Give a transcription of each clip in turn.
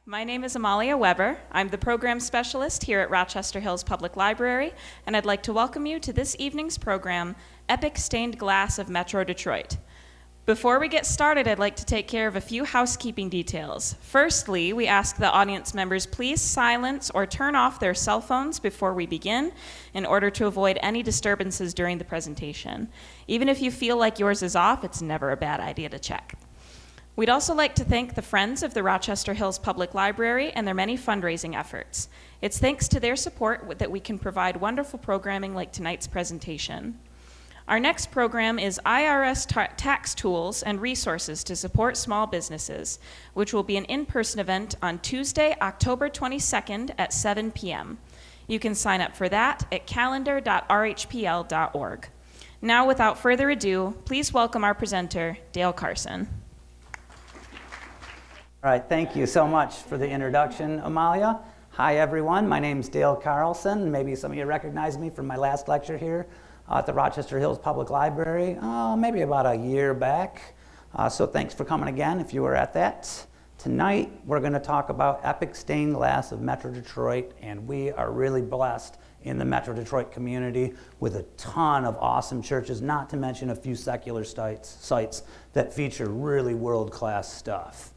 My name is Amalia Weber. I'm the program specialist here at Rochester Hills Public Library, and I'd like to welcome you to this evening's program, Epic Stained Glass of Metro Detroit. Before we get started, I'd like to take care of a few housekeeping details. Firstly, we ask the audience members please silence or turn off their cell phones before we begin in order to avoid any disturbances during the presentation. Even if you feel like yours is off, it's never a bad idea to check. We'd also like to thank the Friends of the Rochester Hills Public Library and their many fundraising efforts. It's thanks to their support that we can provide wonderful programming like tonight's presentation. Our next program is IRS Tax Tools and Resources to Support Small Businesses, which will be an in-person event on Tuesday, October 22nd at 7 p.m. You can sign up for that at calendar.rhpl.org. Now, without further ado, please welcome our presenter, Dale Carson. All right, thank you so much for the introduction, Amalia. Hi, everyone. My name's Dale Carlson. Maybe some of you recognize me from my last lecture here at the Rochester Hills Public Library, maybe about a year back. So thanks for coming again if you were at that. Tonight, we're going to talk about Epic Stained Glass of Metro Detroit, and we are really blessed in the Metro Detroit community with a ton of awesome churches, not to mention a few secular sites that feature really world-class stuff.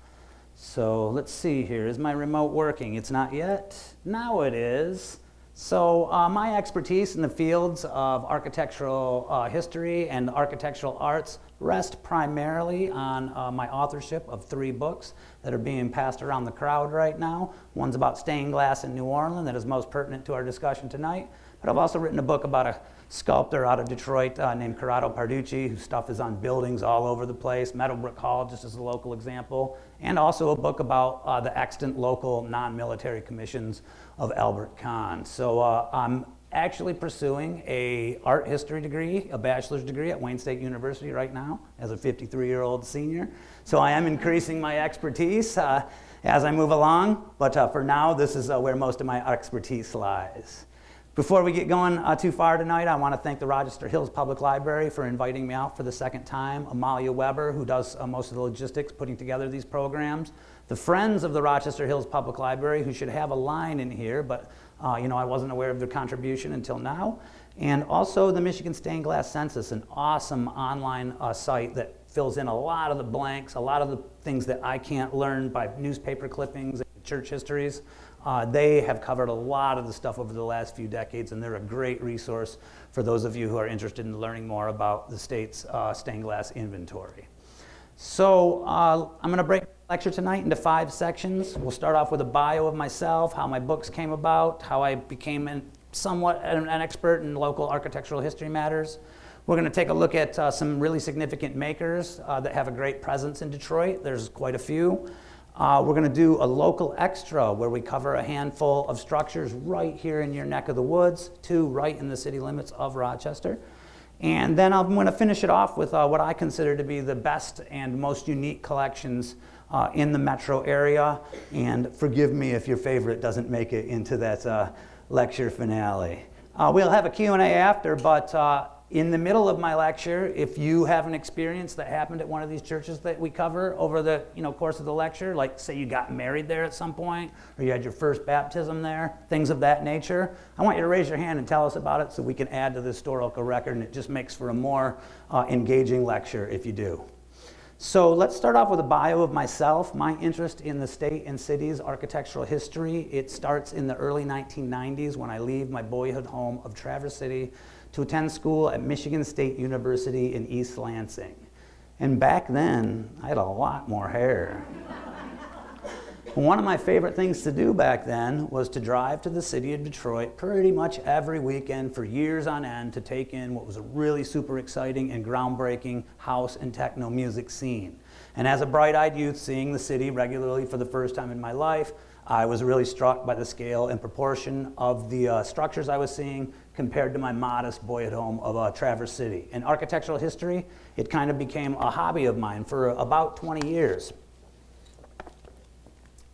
So let's see here. Is my remote working? It's not yet. Now it is. So my expertise in the fields of architectural history and architectural arts rest primarily on my authorship of 3 books that are being passed around the crowd right now. One's about stained glass in New Orleans that is most pertinent to our discussion tonight. But I've also written a book about a sculptor out of Detroit named Corrado Parducci, whose stuff is on buildings all over the place, Meadowbrook Hall, just as a local example, and also a book about the extant local non-military commissions of Albert Kahn. So I'm actually pursuing a art history degree, a bachelor's degree at Wayne State University right now as a 53-year-old senior. So I am increasing my expertise as I move along, but for now, this is where most of my expertise lies. Before we get going too far tonight, I want to thank the Rochester Hills Public Library for inviting me out for the second time, Amalia Weber, who does most of the logistics putting together these programs, the Friends of the Rochester Hills Public Library, who should have a line in here, but I wasn't aware of their contribution until now, and also the Michigan Stained Glass Census, an awesome online site that fills in a lot of the blanks, a lot of the things that I can't learn by newspaper clippings and church histories. They have covered a lot of the stuff over the last few decades, and they're a great resource for those of you who are interested in learning more about the state's stained glass inventory. So I'm going to break the lecture tonight into 5 sections. We'll start off with a bio of myself, how my books came about, how I became somewhat an expert in local architectural history matters. We're going to take a look at some really significant makers that have a great presence in Detroit. There's quite a few. We're going to do a local extra where we cover a handful of structures right here in your neck of the woods, 2 right in the city limits of Rochester. And then I'm going to finish it off with what I consider to be the best and most unique collections in the metro area. And forgive me if your favorite doesn't make it into that lecture finale. We'll have a Q&A after, but in the middle of my lecture, if you have an experience that happened at one of these churches that we cover over the course of the lecture, like say you got married there at some point, or you had your first baptism there, things of that nature, I want you to raise your hand and tell us about it so we can add to the historical record, and it just makes for a more engaging lecture if you do. So let's start off with a bio of myself. My interest in the state and city's architectural history, it starts in the early 1990s when I leave my boyhood home of Traverse City to attend school at Michigan State University in East Lansing. And back then, I had a lot more hair. One of my favorite things to do back then was to drive to the city of Detroit pretty much every weekend for years on end to take in what was a really super exciting and groundbreaking house and techno music scene. And as a bright-eyed youth seeing the city regularly for the first time in my life, I was really struck by the scale and proportion of the structures I was seeing compared to my modest boyhood home of Traverse City. In architectural history, it kind of became a hobby of mine for about 20 years.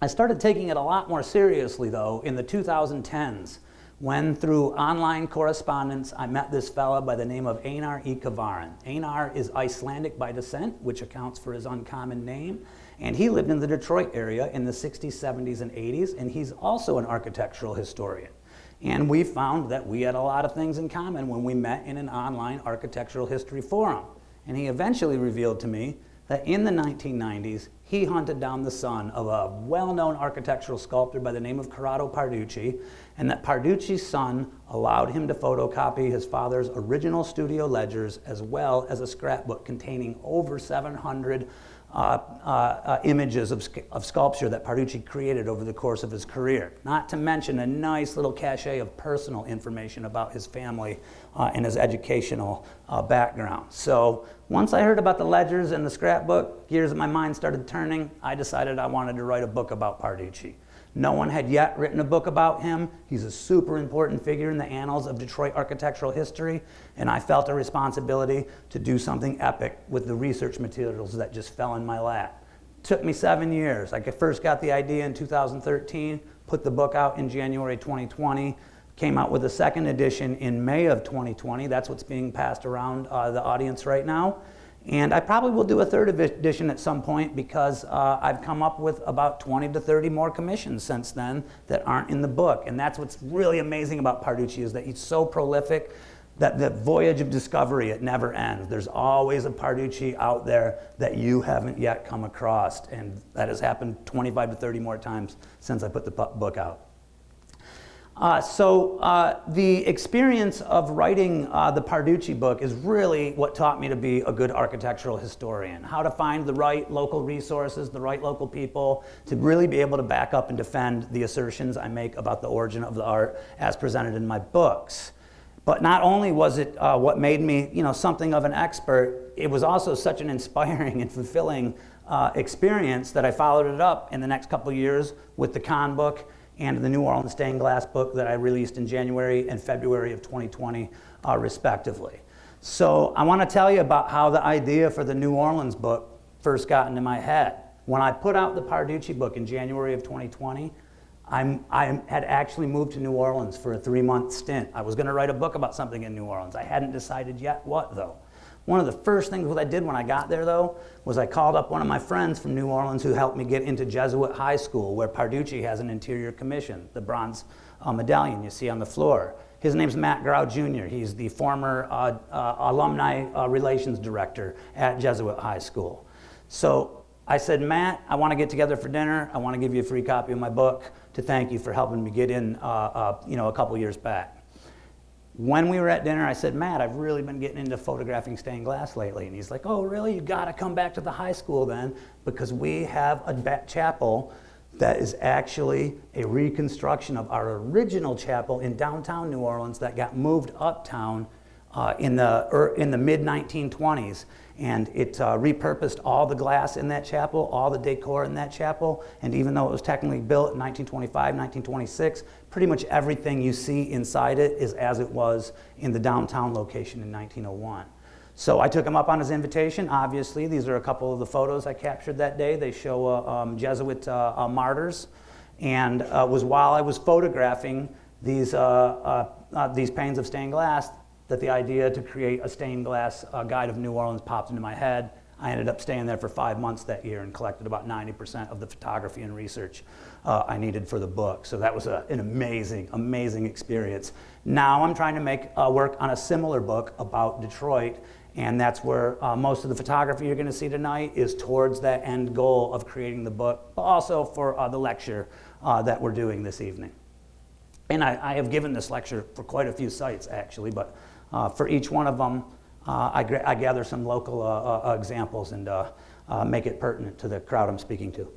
I started taking it a lot more seriously, though, in the 2010s when through online correspondence I met this fella by the name of Einar E. Kavarin. Einar is Icelandic by descent, which accounts for his uncommon name, and he lived in the Detroit area in the 60s, 70s, and 80s, and he's also an architectural historian. And we found that we had a lot of things in common when we met in an online architectural history forum. And he eventually revealed to me that in the 1990s, he hunted down the son of a well-known architectural sculptor by the name of Corrado Parducci, and that Parducci's son allowed him to photocopy his father's original studio ledgers as well as a scrapbook containing over 700 images of sculpture that Parducci created over the course of his career, not to mention a nice little cache of personal information about his family and his educational background. So once I heard about the ledgers and the scrapbook, gears in my mind started turning. I decided I wanted to write a book about Parducci. No one had yet written a book about him. He's a super important figure in the annals of Detroit architectural history, and I felt a responsibility to do something epic with the research materials that just fell in my lap. Took me 7 years. I first got the idea in 2013, put the book out in January 2020, came out with a second edition in May of 2020. That's what's being passed around the audience right now. And I probably will do a third edition at some point because I've come up with about 20 to 30 more commissions since then that aren't in the book. And that's what's really amazing about Parducci, is that he's so prolific that the voyage of discovery, it never ends. There's always a Parducci out there that you haven't yet come across. And that has happened 25 to 30 more times since I put the book out. The experience of writing the Parducci book is really what taught me to be a good architectural historian. How to find the right local resources, the right local people, to really be able to back up and defend the assertions I make about the origin of the art as presented in my books. But not only was it what made me, something of an expert, it was also such an inspiring and fulfilling experience that I followed it up in the next couple of years with the Kahn book and the New Orleans stained glass book that I released in January and February of 2020, respectively. So I want to tell you about how the idea for the New Orleans book first got into my head. When I put out the Parducci book in January of 2020, I had actually moved to New Orleans for a 3-month stint. I was going to write a book about something in New Orleans. I hadn't decided yet what, though. One of the first things that I did when I got there, though, was I called up one of my friends from New Orleans who helped me get into Jesuit High School, where Parducci has an interior commission, the bronze medallion you see on the floor. His name's Matt Grau Jr. He's the former alumni relations director at Jesuit High School. So I said, Matt, I want to get together for dinner. I want to give you a free copy of my book to thank you for helping me get in a couple years back. When we were at dinner, I said, Matt, I've really been getting into photographing stained glass lately. And he's like, oh, really? You got to come back to the high school then, because we have a chapel that is actually a reconstruction of our original chapel in downtown New Orleans that got moved uptown in the mid-1920s. And it repurposed all the glass in that chapel, all the decor in that chapel, and even though it was technically built in 1925, 1926, pretty much everything you see inside it is as it was in the downtown location in 1901. So I took him up on his invitation. Obviously, these are a couple of the photos I captured that day. They show Jesuit martyrs, and it was while I was photographing these panes of stained glass that the idea to create a stained glass guide of New Orleans popped into my head. I ended up staying there for 5 months that year and collected about 90% of the photography and research I needed for the book. So that was an amazing, amazing experience. Now I'm trying to make work on a similar book about Detroit, and that's where most of the photography you're going to see tonight is towards that end goal of creating the book, but also for the lecture that we're doing this evening. And I have given this lecture for quite a few sites, actually, but for each one of them, I gather some local examples and make it pertinent to the crowd I'm speaking to.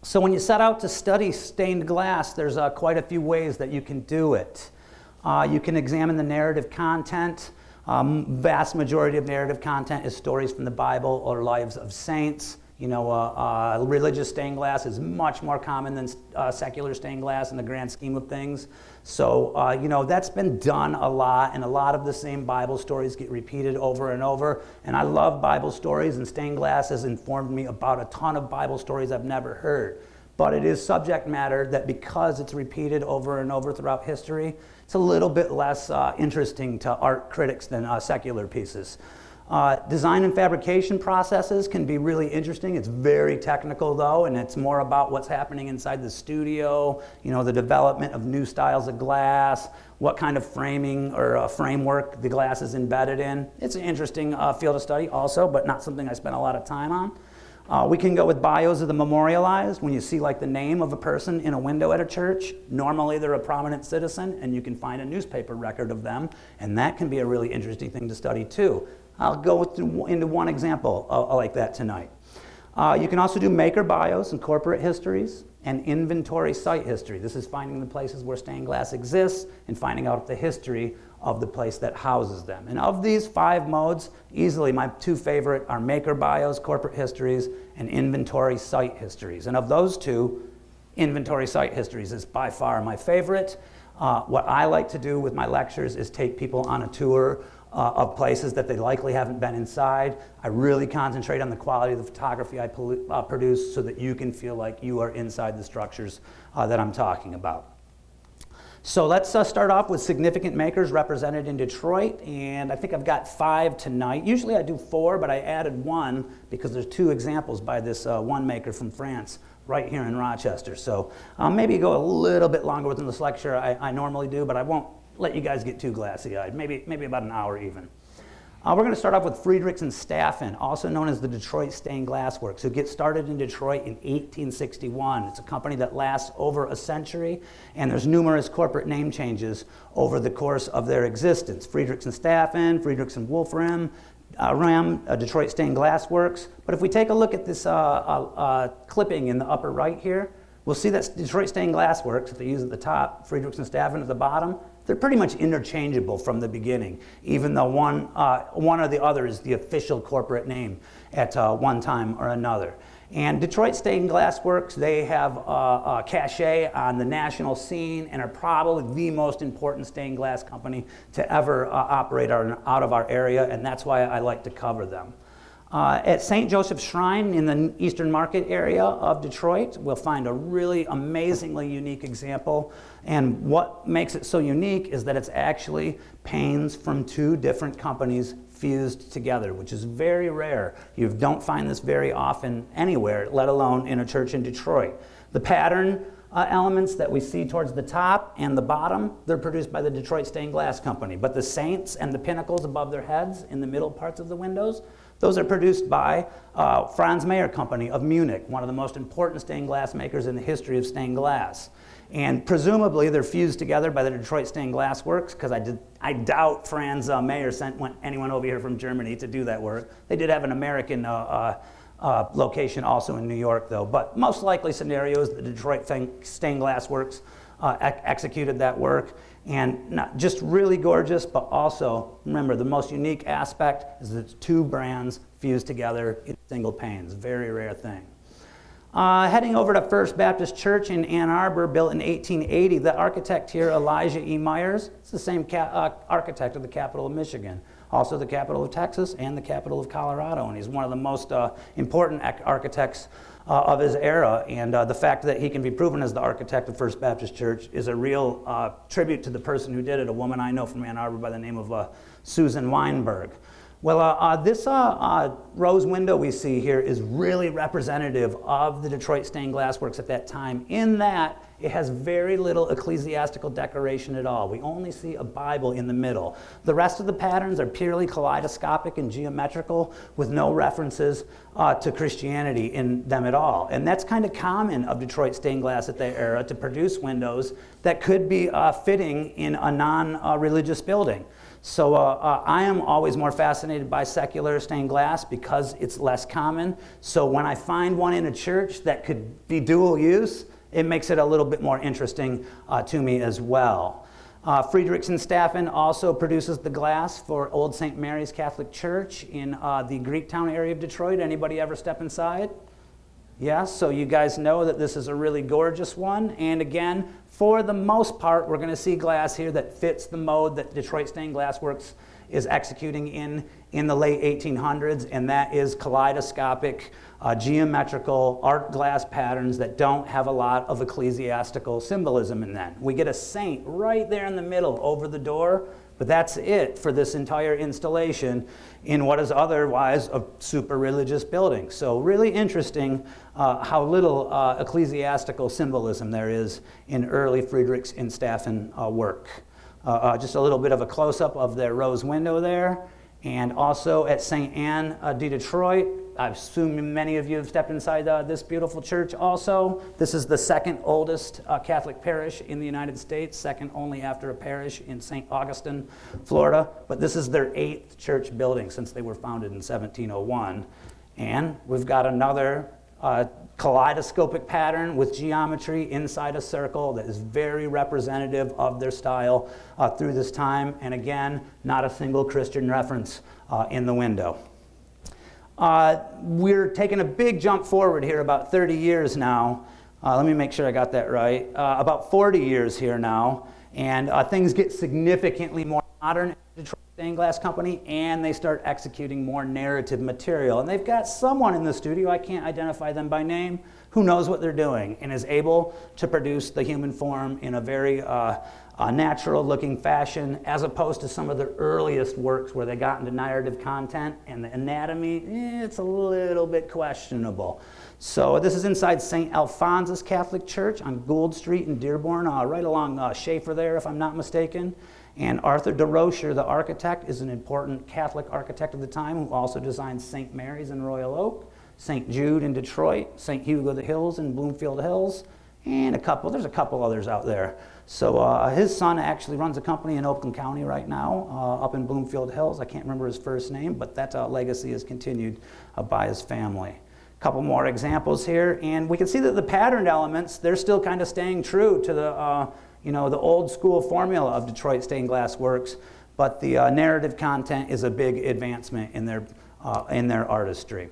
So when you set out to study stained glass, there's quite a few ways that you can do it. You can examine the narrative content. Vast majority of narrative content is stories from the Bible or lives of saints. Religious stained glass is much more common than secular stained glass in the grand scheme of things. So, that's been done a lot, and a lot of the same Bible stories get repeated over and over. And I love Bible stories, and stained glass has informed me about a ton of Bible stories I've never heard. but it is subject matter that because it's repeated over and over throughout history, it's a little bit less interesting to art critics than secular pieces. Design and fabrication processes can be really interesting. It's very technical though, and it's more about what's happening inside the studio, the development of new styles of glass, what kind of framing or framework the glass is embedded in. It's an interesting field of study also, but not something I spent a lot of time on. We can go with bios of the memorialized. When you see like the name of a person in a window at a church, normally they're a prominent citizen, and you can find a newspaper record of them, and that can be a really interesting thing to study too. I'll go into one example like that tonight. You can also do maker bios and corporate histories and inventory site history. This is finding the places where stained glass exists and finding out the history of the place that houses them. And of these 5 modes, easily my 2 favorite are maker bios, corporate histories, and inventory site histories. And of those 2, inventory site histories is by far my favorite. What I like to do with my lectures is take people on a tour of places that they likely haven't been inside. I really concentrate on the quality of the photography I produce so that you can feel like you are inside the structures that I'm talking about. So let's start off with significant makers represented in Detroit, and I think I've got 5 tonight. Usually I do 4, but I added 1 because there's 2 examples by this one maker from France right here in Rochester. So maybe go a little bit longer within this lecture I normally do, but I won't let you guys get too glassy-eyed, maybe about an hour even. We're going to start off with Friedrichs and Staffen, also known as the Detroit Stained Glass Works, who get started in Detroit in 1861. It's a company that lasts over a century, and there's numerous corporate name changes over the course of their existence. Friedrichs and Staffen, Friedrichs and Wolfram, Detroit Stained Glass Works. But if we take a look at this clipping in the upper right here, we'll see that Detroit Stained Glass Works, if they use at the top, Friedrichs and Staffen at the bottom, they're pretty much interchangeable from the beginning, even though one or the other is the official corporate name at one time or another. And Detroit Stained Glass Works, they have a cachet on the national scene and are probably the most important stained glass company to ever operate out of our area, and that's why I like to cover them. At St. Joseph's Shrine in the Eastern Market area of Detroit, we'll find a really amazingly unique example. And what makes it so unique is that it's actually panes from 2 different companies fused together, which is very rare. You don't find this very often anywhere, let alone in a church in Detroit. The pattern elements that we see towards the top and the bottom, they're produced by the Detroit Stained Glass Company. But the saints and the pinnacles above their heads in the middle parts of the windows, those are produced by Franz Mayer Company of Munich, one of the most important stained glass makers in the history of stained glass. And presumably they're fused together by the Detroit Stained Glass Works, because I doubt Franz Mayer sent anyone over here from Germany to do that work. They did have an American location also in New York though, but most likely scenarios, the Detroit Stained Glass Works executed that work. And not just really gorgeous, but also, remember, the most unique aspect is that it's 2 brands fused together in single panes. Very rare thing. Heading over to First Baptist Church in Ann Arbor, built in 1880, the architect here, Elijah E. Myers, it's the same architect of the capital of Michigan, also the capital of Texas and the capital of Colorado, and he's one of the most important architects of his era, and the fact that he can be proven as the architect of First Baptist Church is a real tribute to the person who did it, a woman I know from Ann Arbor by the name of Susan Weinberg. Well, this rose window we see here is really representative of the Detroit Stained Glass Works at that time, in that it has very little ecclesiastical decoration at all. We only see a Bible in the middle. The rest of the patterns are purely kaleidoscopic and geometrical with no references to Christianity in them at all. And that's kind of common of Detroit stained glass at that era, to produce windows that could be fitting in a non-religious building. So I am always more fascinated by secular stained glass because it's less common. So when I find one in a church that could be dual use, it makes it a little bit more interesting to me as well. Friedrichs and Staffen also produces the glass for Old St. Mary's Catholic Church in the Greektown area of Detroit. Anybody ever step inside? Yes, so you guys know that this is a really gorgeous one. And again, for the most part, we're going to see glass here that fits the mode that Detroit Stained Glass Works is executing in the late 1800s, and that is kaleidoscopic, geometrical art glass patterns that don't have a lot of ecclesiastical symbolism in them. We get a saint right there in the middle over the door, but that's it for this entire installation in what is otherwise a super religious building. So really interesting how little ecclesiastical symbolism there is in early Friedrichs and Staffen work. Just a little bit of a close-up of their rose window there. And also at St. Anne de Detroit, I assume many of you have stepped inside this beautiful church also. This is the second oldest Catholic parish in the United States, second only after a parish in St. Augustine, Florida. But this is their 8th church building since they were founded in 1701. And we've got another kaleidoscopic pattern with geometry inside a circle that is very representative of their style through this time. And again, not a single Christian reference in the window. We're taking a big jump forward here, about 30 years now. Let me make sure I got that right. About 40 years here now. And things get significantly more modern at the Detroit Stained Glass Company, and they start executing more narrative material. And they've got someone in the studio, I can't identify them by name, who knows what they're doing and is able to produce the human form in a very natural-looking fashion, as opposed to some of the earliest works where they got into narrative content and the anatomy, it's a little bit questionable. So this is inside St. Alphonsus Catholic Church on Gould Street in Dearborn, right along Schaefer there, if I'm not mistaken. And Arthur de Rocher, the architect, is an important Catholic architect of the time who also designed St. Mary's in Royal Oak, St. Jude in Detroit, St. Hugo the Hills in Bloomfield Hills, and there's a couple others out there. So his son actually runs a company in Oakland County right now, up in Bloomfield Hills. I can't remember his first name, but that legacy is continued by his family. A couple more examples here, and we can see that the patterned elements, they're still kind of staying true to the the old school formula of Detroit stained glass works, but the narrative content is a big advancement in their artistry.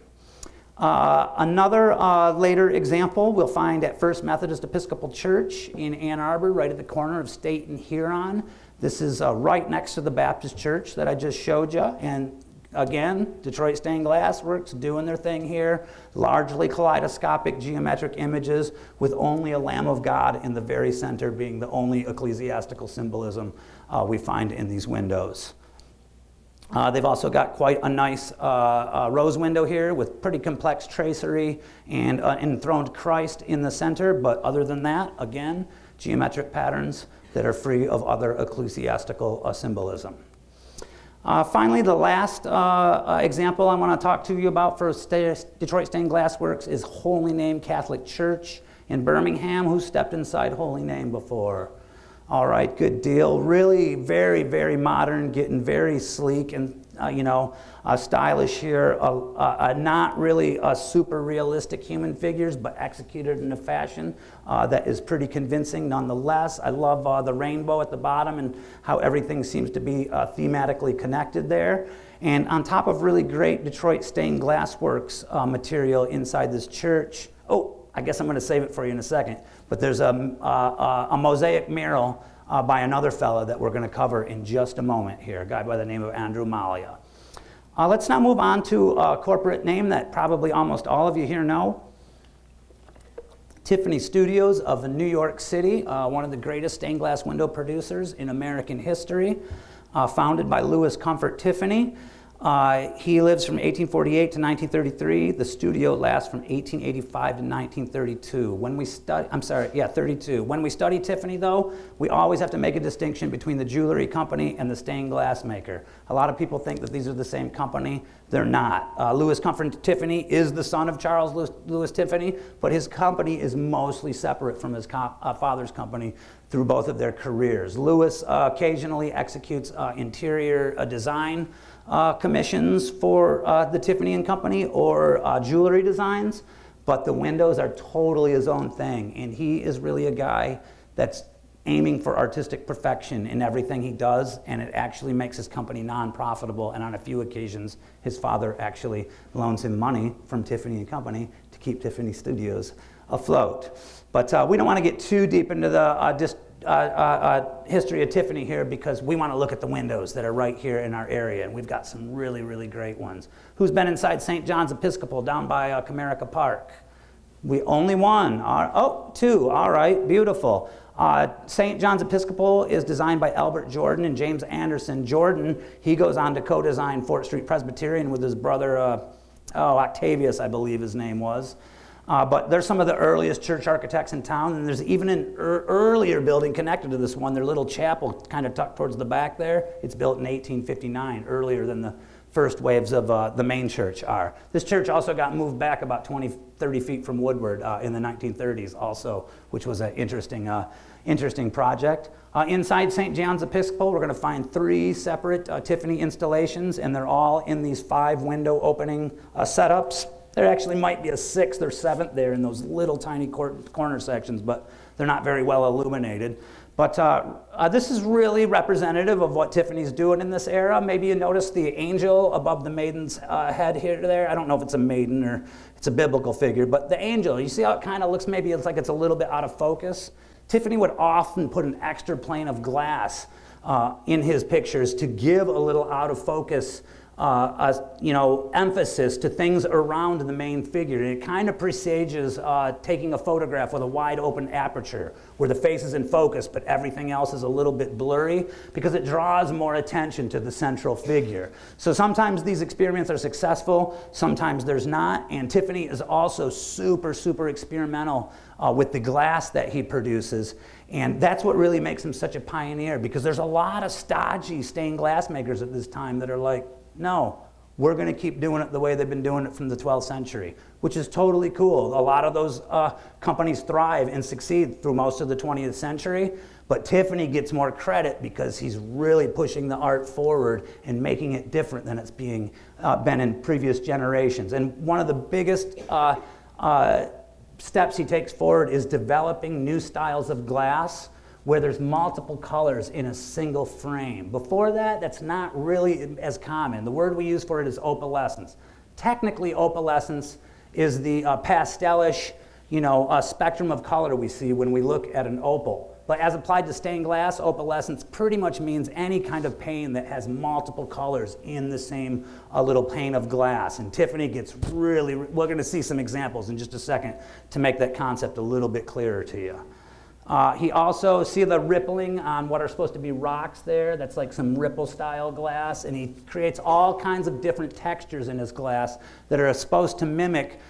Another later example we'll find at First Methodist Episcopal Church in Ann Arbor, right at the corner of State and Huron. This is right next to the Baptist Church that I just showed you, and again, Detroit Stained Glass Works doing their thing here, largely kaleidoscopic geometric images with only a Lamb of God in the very center being the only ecclesiastical symbolism we find in these windows. They've also got quite a nice rose window here with pretty complex tracery and enthroned Christ in the center, but other than that, again, geometric patterns that are free of other ecclesiastical symbolism. Finally, the last example I want to talk to you about for Detroit Stained Glass Works is Holy Name Catholic Church in Birmingham. Who stepped inside Holy Name before? All right, good deal. Really very, very modern, getting very sleek and stylish here. Not really super realistic human figures, but executed in a fashion that is pretty convincing nonetheless. I love the rainbow at the bottom and how everything seems to be thematically connected there. And on top of really great Detroit Stained Glass Works material inside this church, I guess I'm going to save it for you in a second, but there's a mosaic mural by another fellow that we're going to cover in just a moment here, a guy by the name of Andrew Malia. Let's now move on to a corporate name that probably almost all of you here know. Tiffany Studios of New York City, one of the greatest stained glass window producers in American history, founded by Louis Comfort Tiffany. He lives from 1848 to 1933. The studio lasts from 1885 to 1932. 32. When we study Tiffany, though, we always have to make a distinction between the jewelry company and the stained glass maker. A lot of people think that these are the same company. They're not. Louis Comfort Tiffany is the son of Charles Louis Tiffany, but his company is mostly separate from his father's company through both of their careers. Louis occasionally executes interior design commissions for the Tiffany and Company or jewelry designs, but the windows are totally his own thing, and he is really a guy that's aiming for artistic perfection in everything he does, and it actually makes his company non-profitable, and on a few occasions his father actually loans him money from Tiffany and Company to keep Tiffany Studios afloat. But we don't want to get too deep into the history of Tiffany here because we want to look at the windows that are right here in our area, and we've got some really, really great ones. Who's been inside St. John's Episcopal down by Comerica Park? We only one. Oh, two. All right, beautiful. St. John's Episcopal is designed by Albert Jordan and James Anderson. Jordan, he goes on to co-design Fort Street Presbyterian with his brother, Octavius, I believe his name was. But they're some of the earliest church architects in town, and there's even an earlier building connected to this one, their little chapel kind of tucked towards the back there. It's built in 1859, earlier than the first waves of the main church are. This church also got moved back about 20, 30 feet from Woodward in the 1930s also, which was an interesting project. Inside St. John's Episcopal, we're going to find 3 separate Tiffany installations, and they're all in these 5 window opening setups. There actually might be a 6th or 7th there in those little tiny corner sections, but they're not very well illuminated. But this is really representative of what Tiffany's doing in this era. Maybe you notice the angel above the maiden's head here to there. I don't know if it's a maiden or it's a biblical figure, but the angel, you see how it kind of looks, maybe it's like it's a little bit out of focus? Tiffany would often put an extra plane of glass in his pictures to give a little out of focus emphasis to things around the main figure. And it kind of presages taking a photograph with a wide open aperture where the face is in focus but everything else is a little bit blurry because it draws more attention to the central figure. So sometimes these experiments are successful, sometimes there's not, and Tiffany is also super experimental with the glass that he produces, and that's what really makes him such a pioneer, because there's a lot of stodgy stained glass makers at this time that are like, no, we're going to keep doing it the way they've been doing it from the 12th century, which is totally cool. A lot of those companies thrive and succeed through most of the 20th century, but Tiffany gets more credit because he's really pushing the art forward and making it different than it's been in previous generations. And one of the biggest steps he takes forward is developing new styles of glass where there's multiple colors in a single frame. Before that, that's not really as common. The word we use for it is opalescence. Technically, opalescence is the pastelish, spectrum of color we see when we look at an opal. But as applied to stained glass, opalescence pretty much means any kind of pane that has multiple colors in the same little pane of glass. And Tiffany gets really, we're going to see some examples in just a second to make that concept a little bit clearer to you. He also, see the rippling on what are supposed to be rocks there? That's like some ripple style glass, and he creates all kinds of different textures in his glass that are supposed to mimic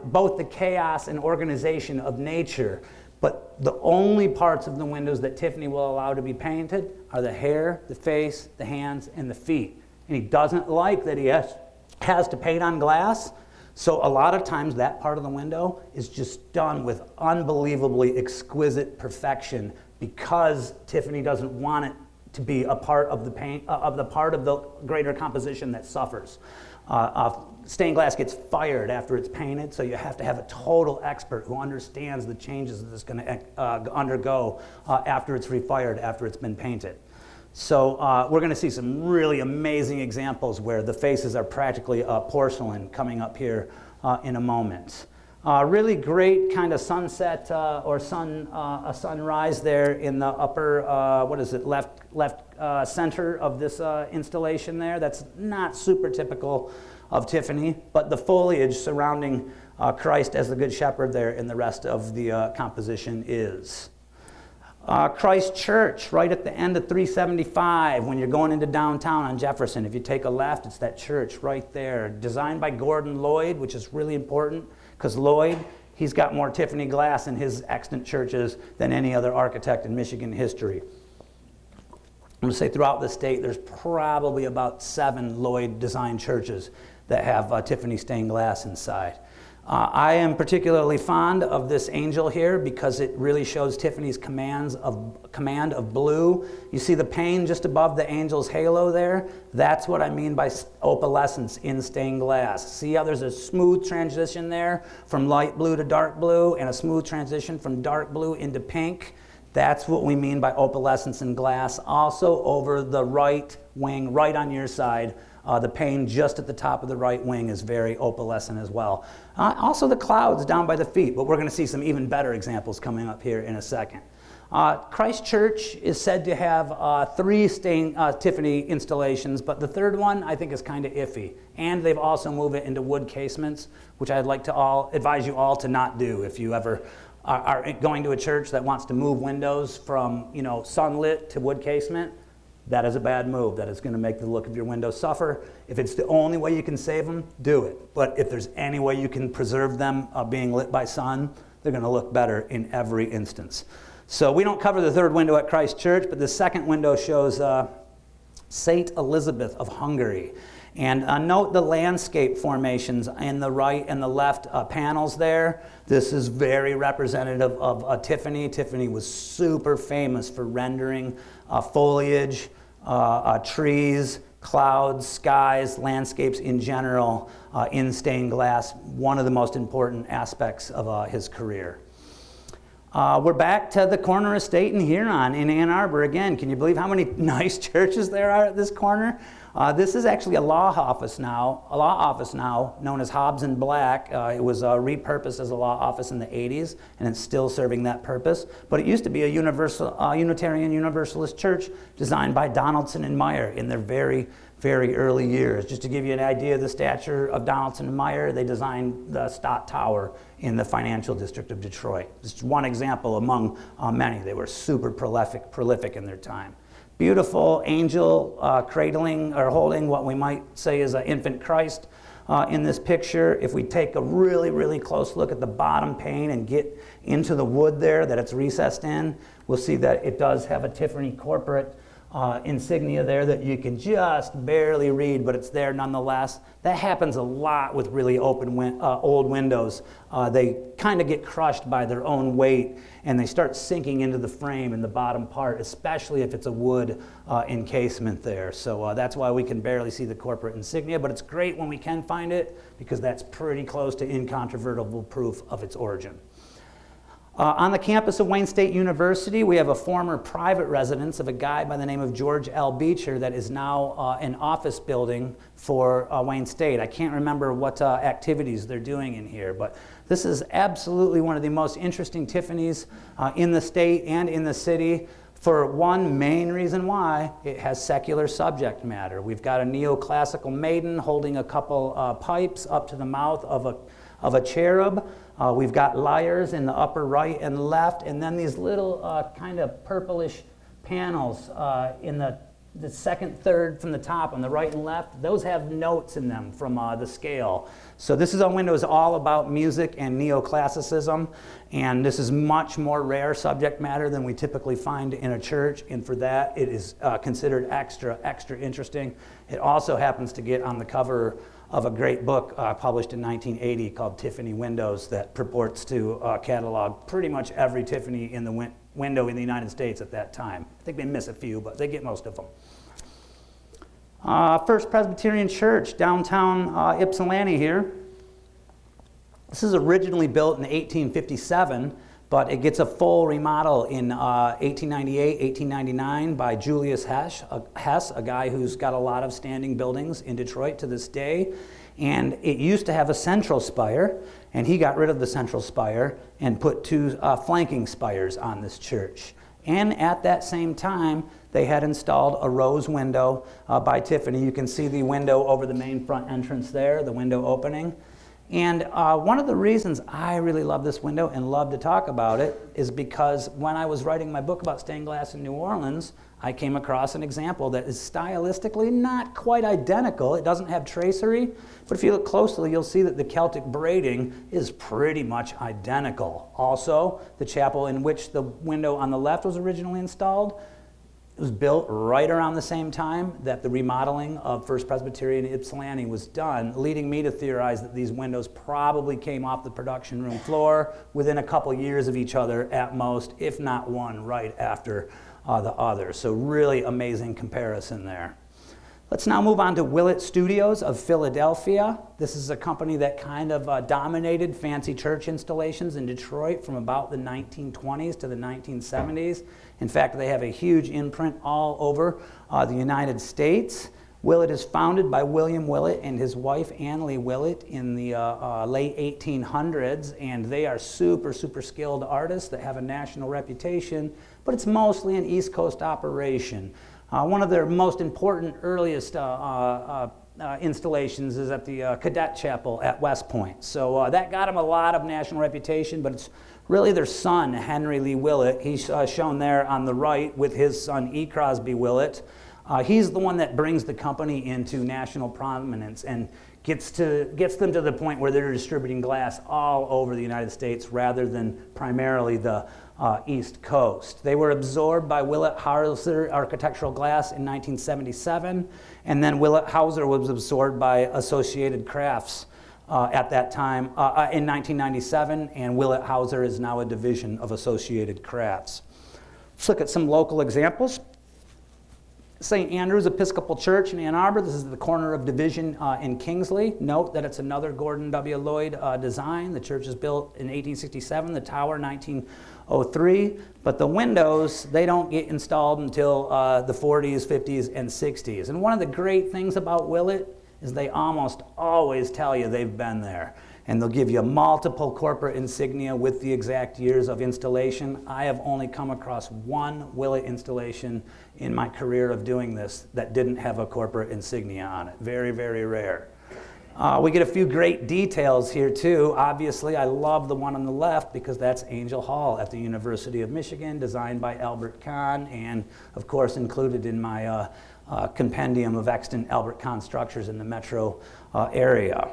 both the chaos and organization of nature. But the only parts of the windows that Tiffany will allow to be painted are the hair, the face, the hands, and the feet. And he doesn't like that he has to paint on glass. So a lot of times that part of the window is just done with unbelievably exquisite perfection because Tiffany doesn't want it to be a part of the paint, the part of the greater composition that suffers. Stained glass gets fired after it's painted, so you have to have a total expert who understands the changes that it's going to undergo after it's refired, after it's been painted. So we're going to see some really amazing examples where the faces are practically porcelain coming up here in a moment. Really great kind of sunset or a sunrise there in the upper, left center of this installation there. That's not super typical of Tiffany, but the foliage surrounding Christ as the Good Shepherd there in the rest of the composition is. Christ Church, right at the end of 375, when you're going into downtown on Jefferson. If you take a left, it's that church right there. Designed by Gordon Lloyd, which is really important, because Lloyd, he's got more Tiffany glass in his extant churches than any other architect in Michigan history. I'm going to say throughout the state, there's probably about 7 Lloyd-designed churches that have Tiffany stained glass inside. I am particularly fond of this angel here because it really shows Tiffany's command of blue. You see the pane just above the angel's halo there? That's what I mean by opalescence in stained glass. See how there's a smooth transition there from light blue to dark blue and a smooth transition from dark blue into pink? That's what we mean by opalescence in glass. Also over the right wing, right on your side, the pane just at the top of the right wing is very opalescent as well. Also the clouds down by the feet, but we're going to see some even better examples coming up here in a second. Christ Church is said to have 3 Tiffany installations, but the third one I think is kind of iffy. And they've also moved it into wood casements, which I'd like to advise you all to not do if you ever are going to a church that wants to move windows from sunlit to wood casement. That is a bad move. That is going to make the look of your windows suffer. If it's the only way you can save them, do it. But if there's any way you can preserve them being lit by sun, they're going to look better in every instance. So we don't cover the third window at Christ Church, but the second window shows St. Elizabeth of Hungary. And note the landscape formations in the right and the left panels there. This is very representative of Tiffany. Tiffany was super famous for rendering foliage, trees, clouds, skies, landscapes in general in stained glass, one of the most important aspects of his career. We're back to the corner estate in Huron in Ann Arbor again. Can you believe how many nice churches there are at this corner? This is actually a law office now, known as Hobbs and Black. It was repurposed as a law office in the 80s, and it's still serving that purpose. But it used to be a Unitarian Universalist church designed by Donaldson and Meyer in their very, very early years. Just to give you an idea of the stature of Donaldson and Meyer, they designed the Stott Tower in the financial district of Detroit. Just one example among many. They were super prolific in their time. Beautiful angel cradling or holding what we might say is an infant Christ in this picture. If we take a really, really close look at the bottom pane and get into the wood there that it's recessed in, we'll see that it does have a Tiffany corporate insignia there that you can just barely read, but it's there nonetheless. That happens a lot with really open old windows. They kind of get crushed by their own weight, and they start sinking into the frame in the bottom part, especially if it's a wood encasement there. So that's why we can barely see the corporate insignia, but it's great when we can find it because that's pretty close to incontrovertible proof of its origin. On the campus of Wayne State University, we have a former private residence of a guy by the name of George L. Beecher that is now an office building for Wayne State. I can't remember what activities they're doing in here, but this is absolutely one of the most interesting Tiffany's in the state and in the city for one main reason why: it has secular subject matter. We've got a neoclassical maiden holding a couple pipes up to the mouth of a cherub. We've got lyres in the upper right and left, and then these little kind of purplish panels in the second third from the top on the right and left. Those have notes in them from the scale. So this is a window is all about music and neoclassicism, and this is much more rare subject matter than we typically find in a church, and for that it is considered extra interesting. It also happens to get on the cover of a great book published in 1980 called Tiffany Windows that purports to catalog pretty much every Tiffany in the window in the United States at that time. I think they miss a few, but they get most of them. First Presbyterian Church, downtown Ypsilanti here. This is originally built in 1857, but it gets a full remodel in 1898, 1899 by Julius Hess, a guy who's got a lot of standing buildings in Detroit to this day. And it used to have a central spire, and he got rid of the central spire and put 2 flanking spires on this church. And at that same time, they had installed a rose window by Tiffany. You can see the window over the main front entrance there, the window opening. And one of the reasons I really love this window and love to talk about it is because when I was writing my book about stained glass in New Orleans, I came across an example that is stylistically not quite identical. It doesn't have tracery, but if you look closely, you'll see that the Celtic braiding is pretty much identical. Also, the chapel in which the window on the left was originally installed, it was built right around the same time that the remodeling of First Presbyterian Ypsilanti was done, leading me to theorize that these windows probably came off the production room floor within a couple years of each other at most, if not one right after the other. So really amazing comparison there. Let's now move on to Willett Studios of Philadelphia. This is a company that kind of dominated fancy church installations in Detroit from about the 1920s to the 1970s. In fact, they have a huge imprint all over the United States. Willett is founded by William Willett and his wife Ann Lee Willett in the late 1800s, and they are super skilled artists that have a national reputation, but it's mostly an East Coast operation. One of their most important earliest installations is at the Cadet Chapel at West Point. So that got them a lot of national reputation, but it's really their son, Henry Lee Willett. He's shown there on the right with his son, E. Crosby Willett. He's the one that brings the company into national prominence and gets them to the point where they're distributing glass all over the United States rather than primarily the East Coast. They were absorbed by Willett Hauser Architectural Glass in 1977, and then Willett Hauser was absorbed by Associated Crafts at that time in 1997, and Willett Hauser is now a division of Associated Crafts. Let's look at some local examples. St. Andrew's Episcopal Church in Ann Arbor. This is the corner of Division in Kingsley. Note that it's another Gordon W. Lloyd design. The church is built in 1867, the tower 1903, but the windows, they don't get installed until the 40s, 50s, and 60s. And one of the great things about Willett is they almost always tell you they've been there. And they'll give you multiple corporate insignia with the exact years of installation. I have only come across one Willett installation in my career of doing this that didn't have a corporate insignia on it. Very rare. We get a few great details here too. Obviously, I love the one on the left because that's Angel Hall at the University of Michigan, designed by Albert Kahn, and of course included in my compendium of extant Albert Kahn structures in the metro area.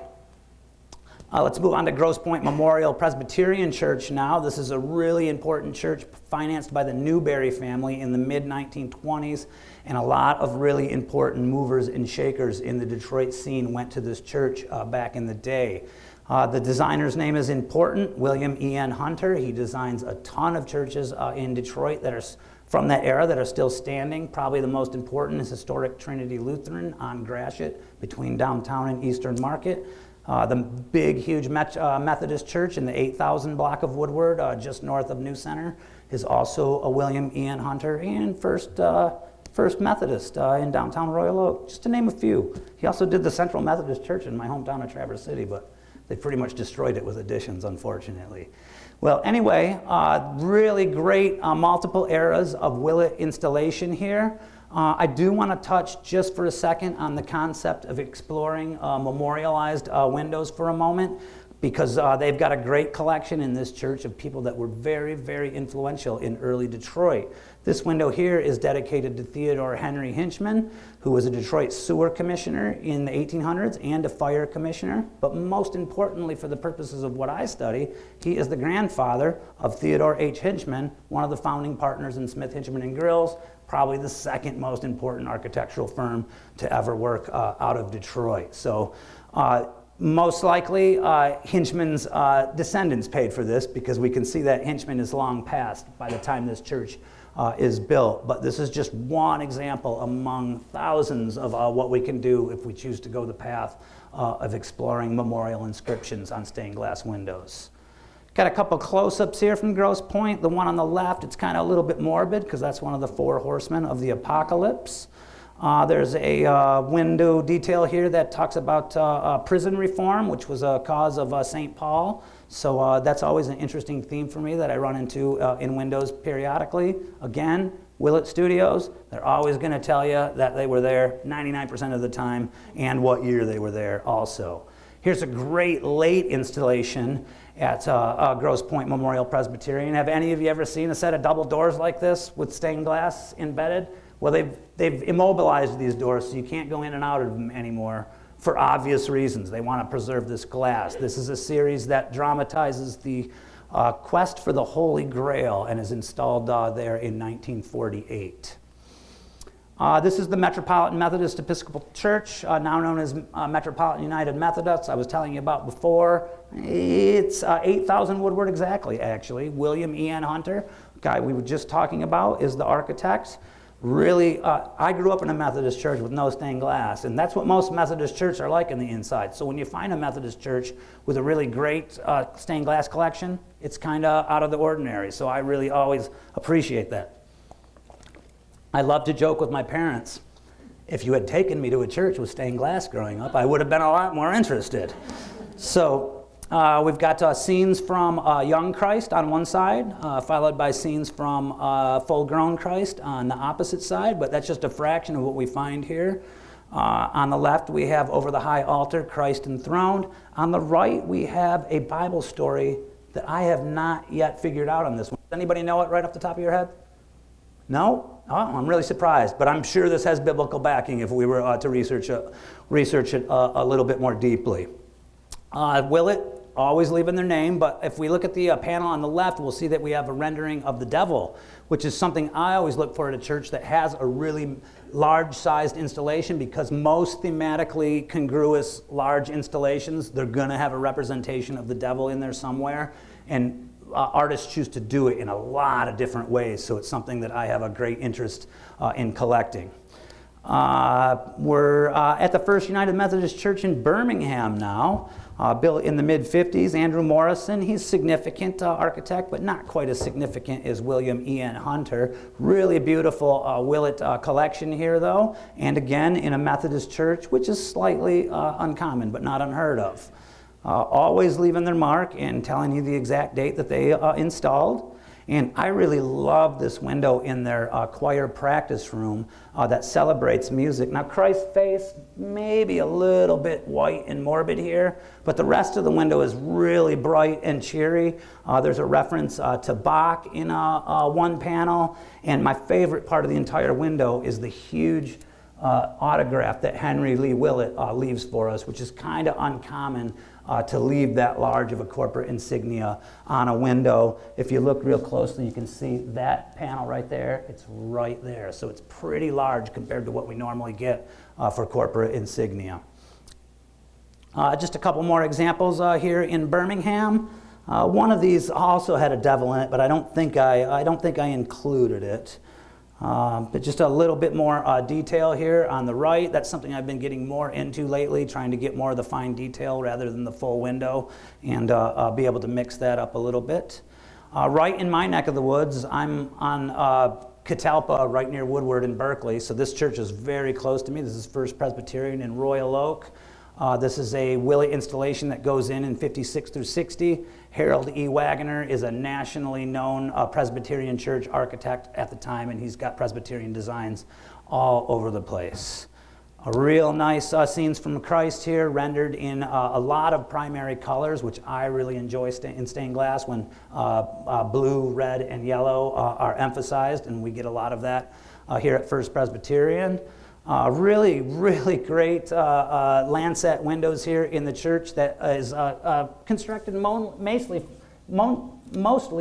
Let's move on to Grosse Pointe Memorial Presbyterian Church now. This is a really important church financed by the Newberry family in the mid-1920s, and a lot of really important movers and shakers in the Detroit scene went to this church back in the day. The designer's name is important, William E.N. Hunter. He designs a ton of churches in Detroit that are from that era that are still standing. Probably the most important is historic Trinity Lutheran on Gratiot between downtown and Eastern Market. The big, huge Methodist church in the 8,000 block of Woodward, just north of New Center, is also a William E.N. Hunter, and First Methodist in downtown Royal Oak, just to name a few. He also did the Central Methodist Church in my hometown of Traverse City, but they pretty much destroyed it with additions, unfortunately. Well, anyway, really great multiple eras of Willett installation here. I do want to touch just for a second on the concept of exploring memorialized windows for a moment, because they've got a great collection in this church of people that were very influential in early Detroit. This window here is dedicated to Theodore Henry Hinchman, who was a Detroit sewer commissioner in the 1800s and a fire commissioner. But most importantly, for the purposes of what I study, he is the grandfather of Theodore H. Hinchman, one of the founding partners in Smith, Hinchman and Grills, probably the second most important architectural firm to ever work out of Detroit. So most likely Hinchman's descendants paid for this, because we can see that Hinchman is long past by the time this church is built. But this is just one example among thousands of what we can do if we choose to go the path of exploring memorial inscriptions on stained glass windows. Got a couple close-ups here from Grosse Pointe. The one on the left, it's kind of a little bit morbid because that's one of the four horsemen of the apocalypse. There's a window detail here that talks about prison reform, which was a cause of St. Paul. So that's always an interesting theme for me that I run into in windows periodically. Again, Willett Studios, they're always going to tell you that they were there 99% of the time and what year they were there also. Here's a great late installation at Grosse Pointe Memorial Presbyterian. Have any of you ever seen a set of double doors like this with stained glass embedded? Well, they've immobilized these doors so you can't go in and out of them anymore for obvious reasons. They want to preserve this glass. This is a series that dramatizes the quest for the Holy Grail and is installed there in 1948. This is the Metropolitan Methodist Episcopal Church, now known as Metropolitan United Methodists. I was telling you about before. It's 8,000 Woodward exactly, actually. William E.N. Hunter, guy we were just talking about, is the architect. Really, I grew up in a Methodist church with no stained glass, and that's what most Methodist churches are like in the inside. So when you find a Methodist church with a really great stained glass collection, it's kind of out of the ordinary. So I really always appreciate that. I love to joke with my parents. if you had taken me to a church with stained glass growing up, I would have been a lot more interested. So we've got scenes from young Christ on one side, followed by scenes from full-grown Christ on the opposite side, but that's just a fraction of what we find here. On the left, we have over the high altar, Christ enthroned. On the right, we have a Bible story that I have not yet figured out on this one. Does anybody know it right off the top of your head? No? Oh, I'm really surprised, but I'm sure this has biblical backing if we were to research it a little bit more deeply. Willet, always leaving their name, but if we look at the panel on the left, we'll see that we have a rendering of the devil, which is something I always look for at a church that has a really large-sized installation, because most thematically congruous large installations, they're going to have a representation of the devil in there somewhere, and artists choose to do it in a lot of different ways, so it's something that I have a great interest in collecting. We're at the First United Methodist Church in Birmingham now, built in the mid-50s. Andrew Morrison, he's a significant architect, but not quite as significant as William E.N. Hunter. Really beautiful Willett collection here, though, and again in a Methodist church, which is slightly uncommon, but not unheard of. Always leaving their mark and telling you the exact date that they installed. And I really love this window in their choir practice room that celebrates music. Now, Christ's face may be a little bit white and morbid here, but the rest of the window is really bright and cheery. There's a reference to Bach in one panel, and my favorite part of the entire window is the huge autograph that Henry Lee Willett leaves for us, which is kind of uncommon to leave that large of a corporate insignia on a window. If you look real closely, you can see that panel right there. It's right there. So it's pretty large compared to what we normally get for corporate insignia. Just a couple more examples here in Birmingham. One of these also had a devil in it, but I don't think I included it. But just a little bit more detail here on the right. That's something I've been getting more into lately, trying to get more of the fine detail rather than the full window, and be able to mix that up a little bit. Right in my neck of the woods, I'm on Catalpa, right near Woodward in Berkeley, so this church is very close to me. This is First Presbyterian in Royal Oak. This is a Willett installation that goes in 56 through 60. Harold E. Wagoner is a nationally known Presbyterian church architect at the time, and he's got Presbyterian designs all over the place. A real nice scenes from Christ here, rendered in a lot of primary colors, which I really enjoy in stained glass when blue, red, and yellow are emphasized, and we get a lot of that here at First Presbyterian. Really, really great Lancet windows here in the church that is constructed mostly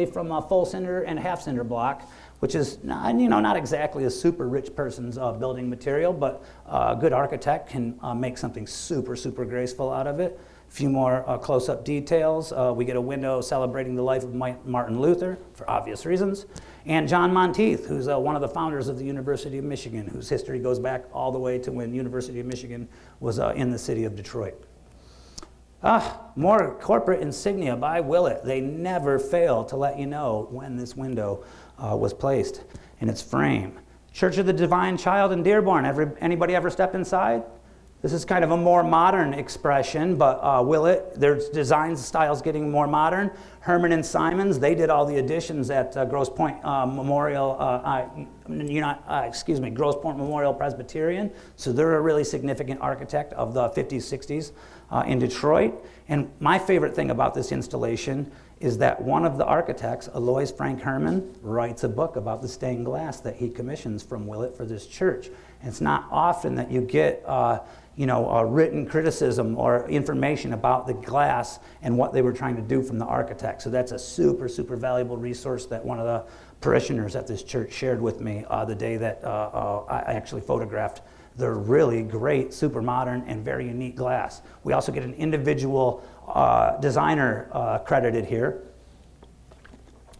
from a full cinder and half cinder block, which is not exactly a super rich person's building material, but a good architect can make something super, super graceful out of it. A few more close-up details. We get a window celebrating the life of Martin Luther, for obvious reasons, and John Monteith, who's one of the founders of the University of Michigan, whose history goes back all the way to when University of Michigan was in the city of Detroit. More corporate insignia by Willett. They never fail to let you know when this window was placed in its frame. Church of the Divine Child in Dearborn. Anybody ever step inside? This is kind of a more modern expression, but Willett, their design style's getting more modern. Herman and Simons, they did all the additions at Grosse Pointe Memorial, Grosse Pointe Memorial Presbyterian. So they're a really significant architect of the 50s, 60s in Detroit. And my favorite thing about this installation is that one of the architects, Alois Frank Herman, writes a book about the stained glass that he commissions from Willett for this church. And it's not often that you get a written criticism or information about the glass and what they were trying to do from the architect. So that's a super, super valuable resource that one of the parishioners at this church shared with me the day that I actually photographed their really great, super modern, and very unique glass. We also get an individual designer credited here,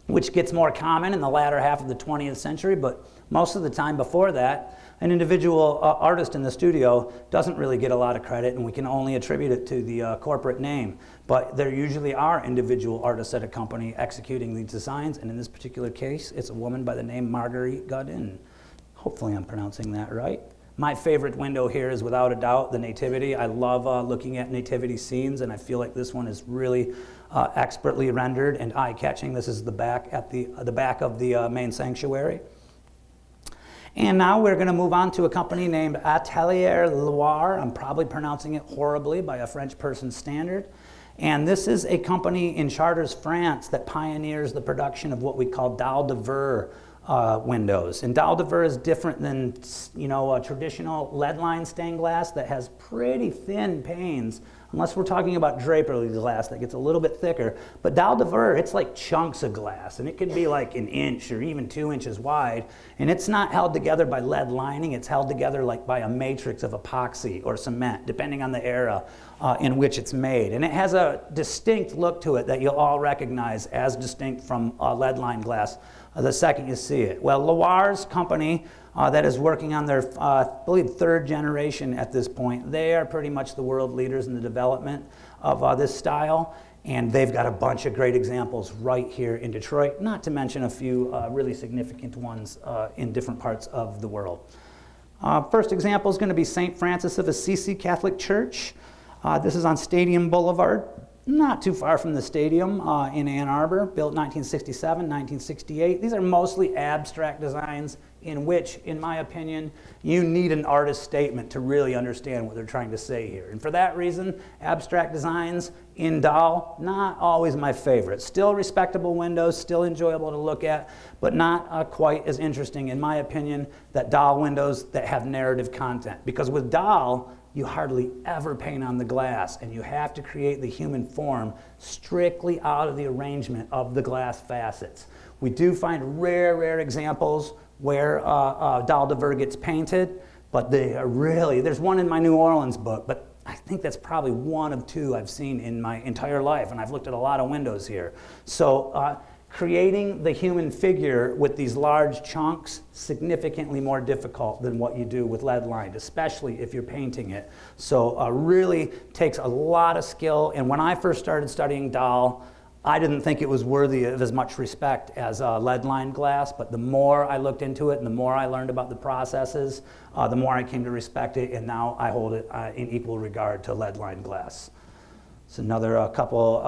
which gets more common in the latter half of the 20th century, but most of the time before that, an individual artist in the studio doesn't really get a lot of credit, and we can only attribute it to the corporate name. But there usually are individual artists at a company executing these designs, and in this particular case, it's a woman by the name Marguerite Godin. Hopefully I'm pronouncing that right. My favorite window here is without a doubt the Nativity. I love looking at Nativity scenes, and I feel like this one is really expertly rendered and eye-catching. This is the back of the main sanctuary. And now we're going to move on to a company named Atelier Loire. I'm probably pronouncing it horribly by a French person's standard. And this is a company in Chartres, France that pioneers the production of what we call dalle de verre windows. And dalle de verre is different than, a traditional lead-lined stained glass that has pretty thin panes, unless we're talking about drapery glass that gets a little bit thicker. But dalle de verre, it's like chunks of glass, and it can be like an inch or even 2 inches wide, and it's not held together by lead lining, it's held together like by a matrix of epoxy or cement, depending on the era in which it's made. And it has a distinct look to it that you'll all recognize as distinct from lead-lined glass the second you see it. Well, Loire's company that is working on their, I believe, third generation at this point, they are pretty much the world leaders in the development of this style, and they've got a bunch of great examples right here in Detroit, not to mention a few really significant ones in different parts of the world. First example is going to be St. Francis of Assisi Catholic Church. This is on Stadium Boulevard, not too far from the stadium in Ann Arbor, built 1967, 1968. These are mostly abstract designs in which, in my opinion, you need an artist's statement to really understand what they're trying to say here. And for that reason, abstract designs in dalle, not always my favorite. Still respectable windows, still enjoyable to look at, but not quite as interesting, in my opinion, that dalle windows that have narrative content. Because with dalle, you hardly ever paint on the glass, and you have to create the human form strictly out of the arrangement of the glass facets. We do find rare examples where dalle de verre gets painted, but they are really, there's one in my New Orleans book, but I think that's probably one of two I've seen in my entire life, and I've looked at a lot of windows here. So creating the human figure with these large chunks, significantly more difficult than what you do with lead lined, especially if you're painting it. So really takes a lot of skill, and when I first started studying dalle, I didn't think it was worthy of as much respect as lead-lined glass, but the more I looked into it and the more I learned about the processes, the more I came to respect it, and now I hold it in equal regard to lead-lined glass. It's another couple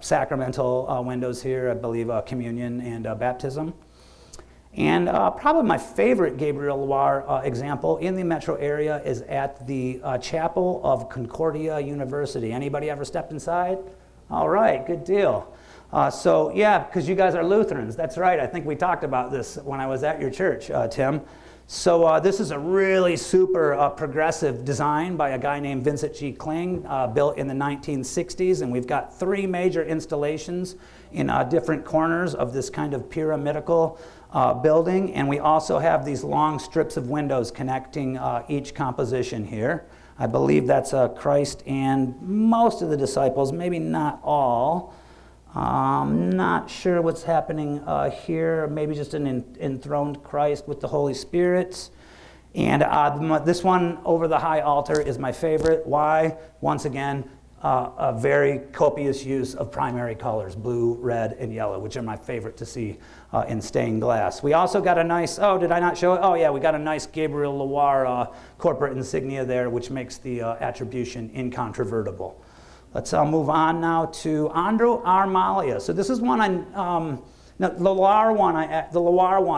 sacramental windows here, I believe communion and baptism. And probably my favorite Gabriel Loire example in the metro area is at the Chapel of Concordia University. Anybody ever stepped inside? All right, good deal. So yeah, because you guys are Lutherans. That's right. I think we talked about this when I was at your church, Tim. So this is a really super progressive design by a guy named Vincent G. Kling, built in the 1960s. And we've got three major installations in different corners of this kind of pyramidical building. And we also have these long strips of windows connecting each composition here. I believe that's Christ and most of the disciples, maybe not all. Not sure what's happening here. Maybe just an enthroned Christ with the Holy Spirit. And this one over the high altar is my favorite. Why? Once again, a very copious use of primary colors, blue, red, and yellow, which are my favorite to see in stained glass. We also got a nice, oh, did I not show it? Oh yeah, we got a nice Gabriel Loire corporate insignia there, which makes the attribution incontrovertible. Let's move on now to Andrew Armalia. So this is one now, the Loire one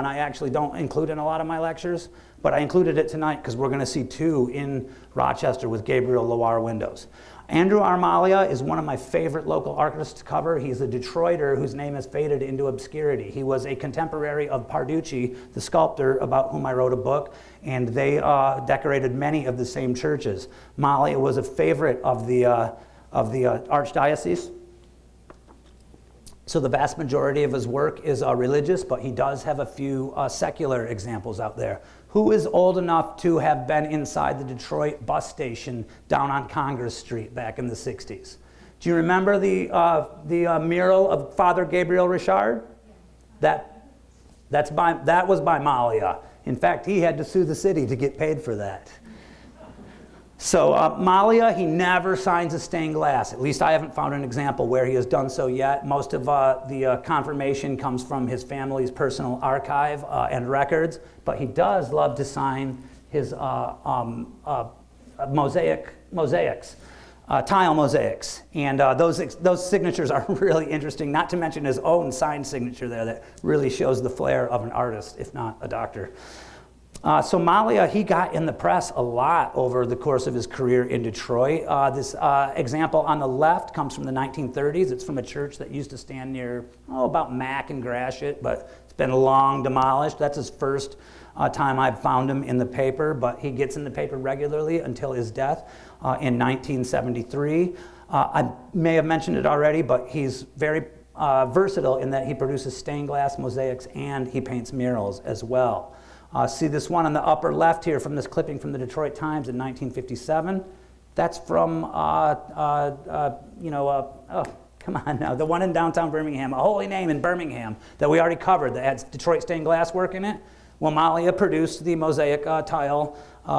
I actually don't include in a lot of my lectures, but I included it tonight because we're going to see two in Rochester with Gabriel Loire windows. Andrew Armalia is one of my favorite local artists to cover. He's a Detroiter whose name has faded into obscurity. He was a contemporary of Parducci, the sculptor about whom I wrote a book, and they decorated many of the same churches. Malia was a favorite of the archdiocese. So the vast majority of his work is religious, but he does have a few secular examples out there. Who is old enough to have been inside the Detroit bus station down on Congress Street back in the 60s? Do you remember the mural of Father Gabriel Richard? That was by Malia. In fact, he had to sue the city to get paid for that. So Malia, he never signs a stained glass. At least I haven't found an example where he has done so yet. Most of the confirmation comes from his family's personal archive and records, but he does love to sign his mosaics. Tile mosaics, and those signatures are really interesting, not to mention his own signed signature there that really shows the flair of an artist, if not a doctor. So Malia, he got in the press a lot over the course of his career in Detroit. This example on the left comes from the 1930s. It's from a church that used to stand near, about Mack and Gratiot, but it's been long demolished. That's his first time I've found him in the paper, but he gets in the paper regularly until his death in 1973. I may have mentioned it already, but he's very versatile in that he produces stained glass mosaics and he paints murals as well. See this one on the upper left here from this clipping from the Detroit Times in 1957. That's from, come on now, the one in downtown Birmingham, A Holy Name in Birmingham that we already covered that had Detroit stained glass work in it. Well, Malia produced the mosaic tile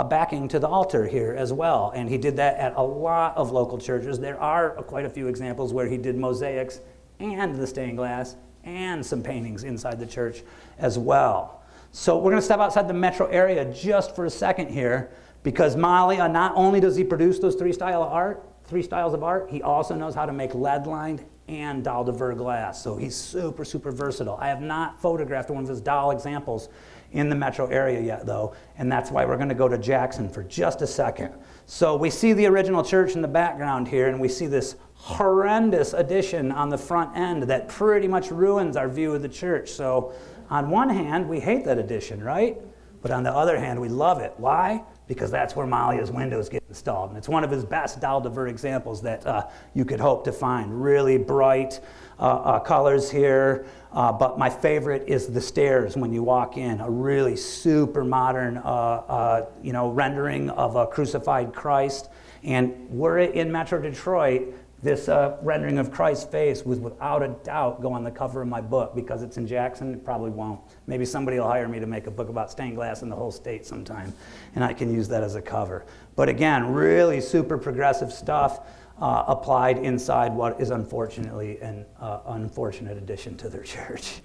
backing to the altar here as well, and he did that at a lot of local churches. There are quite a few examples where he did mosaics and the stained glass and some paintings inside the church as well. So we're going to step outside the metro area just for a second here, because Malia, not only does he produce those three styles of art, he also knows how to make lead-lined and dalle de verre glass. So he's super, super versatile. I have not photographed one of his dalle examples in the metro area yet, though, and that's why we're going to go to Jackson for just a second. So we see the original church in the background here, and we see this horrendous addition on the front end that pretty much ruins our view of the church. So on one hand, we hate that addition, right? But on the other hand, we love it. Why? Because that's where Malia's windows get installed. And it's one of his best dalle de verre examples that you could hope to find. Really bright colors here. But my favorite is the stairs when you walk in. A really super modern rendering of a crucified Christ. And were it in Metro Detroit, this rendering of Christ's face would without a doubt go on the cover of my book. Because it's in Jackson, it probably won't. Maybe somebody will hire me to make a book about stained glass in the whole state sometime, and I can use that as a cover. But again, really super progressive stuff applied inside what is unfortunately an unfortunate addition to their church.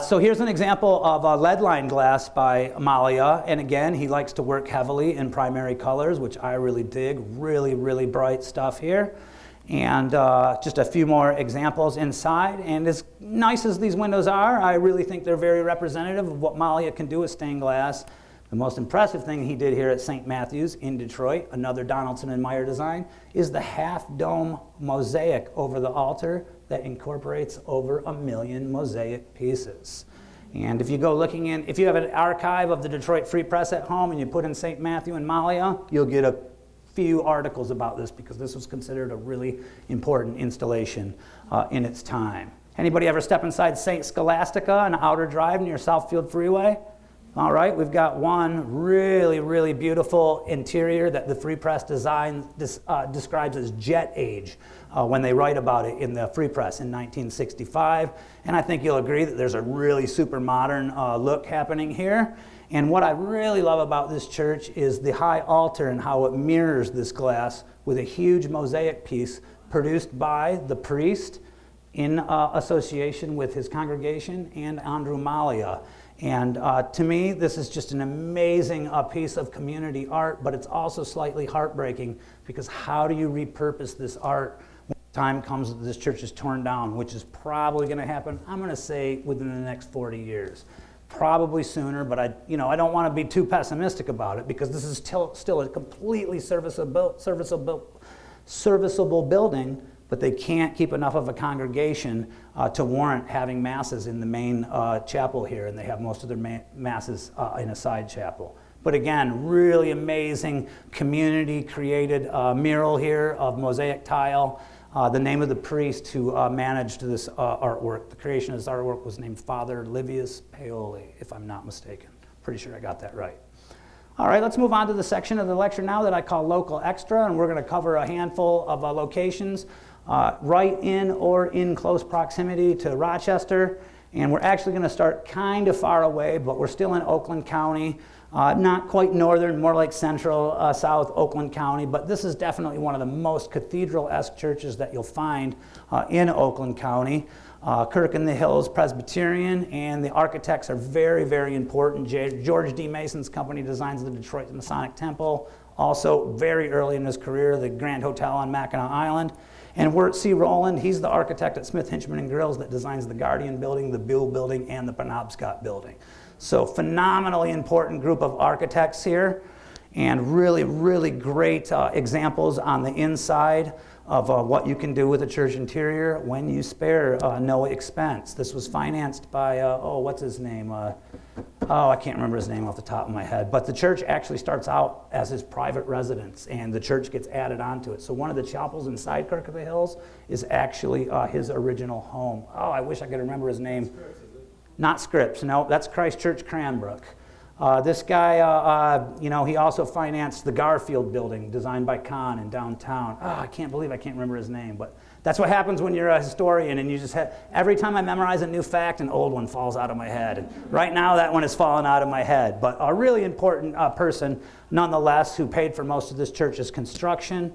So here's an example of a lead-lined glass by Malia, and again, he likes to work heavily in primary colors, which I really dig. Really, really bright stuff here. And just a few more examples inside. And as nice as these windows are, I really think they're very representative of what Malia can do with stained glass. The most impressive thing he did here at St. Matthew's in Detroit, another Donaldson and Meyer design, is the half-dome mosaic over the altar that incorporates over 1 million mosaic pieces. And if you go looking in, if you have an archive of the Detroit Free Press at home and you put in St. Matthew and Malia, you'll get a few articles about this because this was considered a really important installation in its time. Anybody ever step inside St. Scholastica on Outer Drive near Southfield Freeway? All right, we've got one really, really beautiful interior that the Free Press design describes as jet age when they write about it in the Free Press in 1965. And I think you'll agree that there's a really super modern look happening here. And what I really love about this church is the high altar and how it mirrors this glass with a huge mosaic piece produced by the priest in association with his congregation and Andrew Malia. And to me, this is just an amazing piece of community art, but it's also slightly heartbreaking because how do you repurpose this art when the time comes that this church is torn down, which is probably going to happen, I'm going to say, within the next 40 years. Probably sooner, but I don't want to be too pessimistic about it because this is still a completely serviceable building, but they can't keep enough of a congregation to warrant having masses in the main chapel here, and they have most of their masses in a side chapel. But again, really amazing community-created mural here of mosaic tile. The name of the priest who managed this artwork, the creation of this artwork, was named Father Livius Paoli, if I'm not mistaken. Pretty sure I got that right. All right, let's move on to the section of the lecture now that I call Local Extra, and we're going to cover a handful of locations right in or in close proximity to Rochester. And we're actually going to start kind of far away, but we're still in Oakland County. Not quite northern, more like central south Oakland County, but this is definitely one of the most cathedral-esque churches that you'll find in Oakland County. Kirk in the Hills Presbyterian, and the architects are very, very important. George D. Mason's company designs the Detroit Masonic Temple. Also, very early in his career, the Grand Hotel on Mackinac Island. And Wirt C. Rowland, he's the architect at Smith, Hinchman and Grills that designs the Guardian Building, the Buell Building, and the Penobscot Building. So phenomenally important group of architects here, and really, really great examples on the inside of what you can do with a church interior when you spare no expense. This was financed by, what's his name? I can't remember his name off the top of my head. But the church actually starts out as his private residence, and the church gets added onto it. So one of the chapels inside Kirk of the Hills is actually his original home. Oh, I wish I could remember his name. Not Scripps, no, that's Christ Church Cranbrook. This guy, he also financed the Garfield building designed by Kahn in downtown. I can't believe I can't remember his name, but that's what happens when you're a historian and you just have, every time I memorize a new fact, an old one falls out of my head. And right now that one has fallen out of my head, but a really important person nonetheless who paid for most of this church's construction.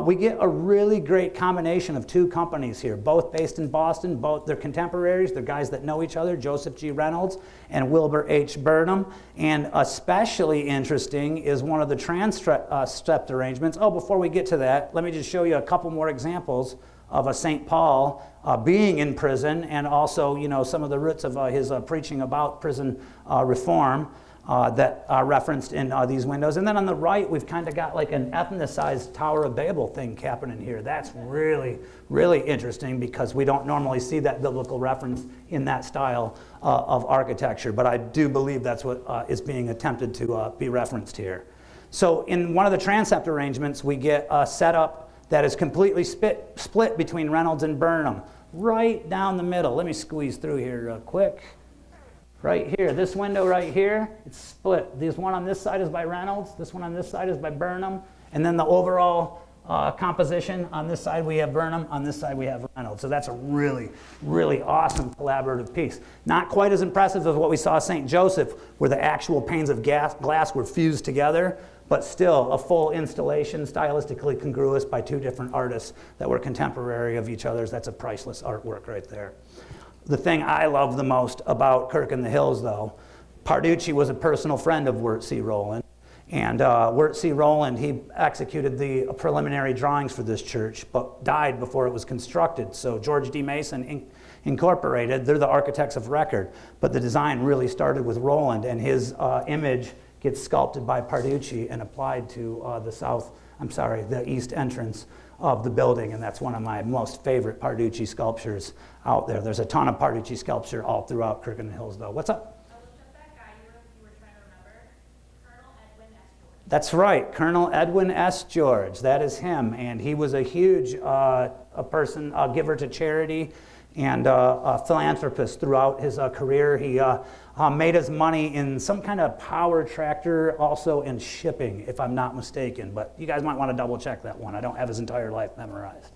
We get a really great combination of two companies here, both based in Boston. Both they're contemporaries, they're guys that know each other, Joseph G. Reynolds and Wilbur H. Burnham. And especially interesting is one of the transept arrangements. Before we get to that, let me just show you a couple more examples of a St. Paul being in prison, and also, some of the roots of his preaching about prison reform. That are referenced in these windows. And then on the right, we've kind of got like an ethnicized Tower of Babel thing happening here. That's really, really interesting because we don't normally see that biblical reference in that style of architecture. But I do believe that's what is being attempted to be referenced here. So in one of the transept arrangements, we get a setup that is completely split between Reynolds and Burnham, right down the middle. Let me squeeze through here real quick. Right here, this window right here, it's split. This one on this side is by Reynolds, this one on this side is by Burnham, and then the overall composition, on this side we have Burnham, on this side we have Reynolds. So that's a really, really awesome collaborative piece. Not quite as impressive as what we saw at St. Joseph, where the actual panes of glass were fused together, but still a full installation, stylistically congruous by two different artists that were contemporary of each other's. That's a priceless artwork right there. The thing I love the most about Kirk in the Hills, though, Parducci was a personal friend of Wirt C. Rowland. And Wirt C. Rowland, he executed the preliminary drawings for this church, but died before it was constructed. So George D. Mason Incorporated, they're the architects of record. But the design really started with Rowland, and his image gets sculpted by Parducci and applied to the east entrance of the building, and that's one of my most favorite Parducci sculptures out there. There's a ton of Parducci sculpture all throughout Kirk in the Hills, though. What's up? I looked up that guy you were trying to remember, Colonel Edwin S. George. That's right, Colonel Edwin S. George. That is him, and he was a huge giver to charity and a philanthropist throughout his career. He made his money in some kind of power tractor, also in shipping, if I'm not mistaken. But you guys might want to double check that one. I don't have his entire life memorized.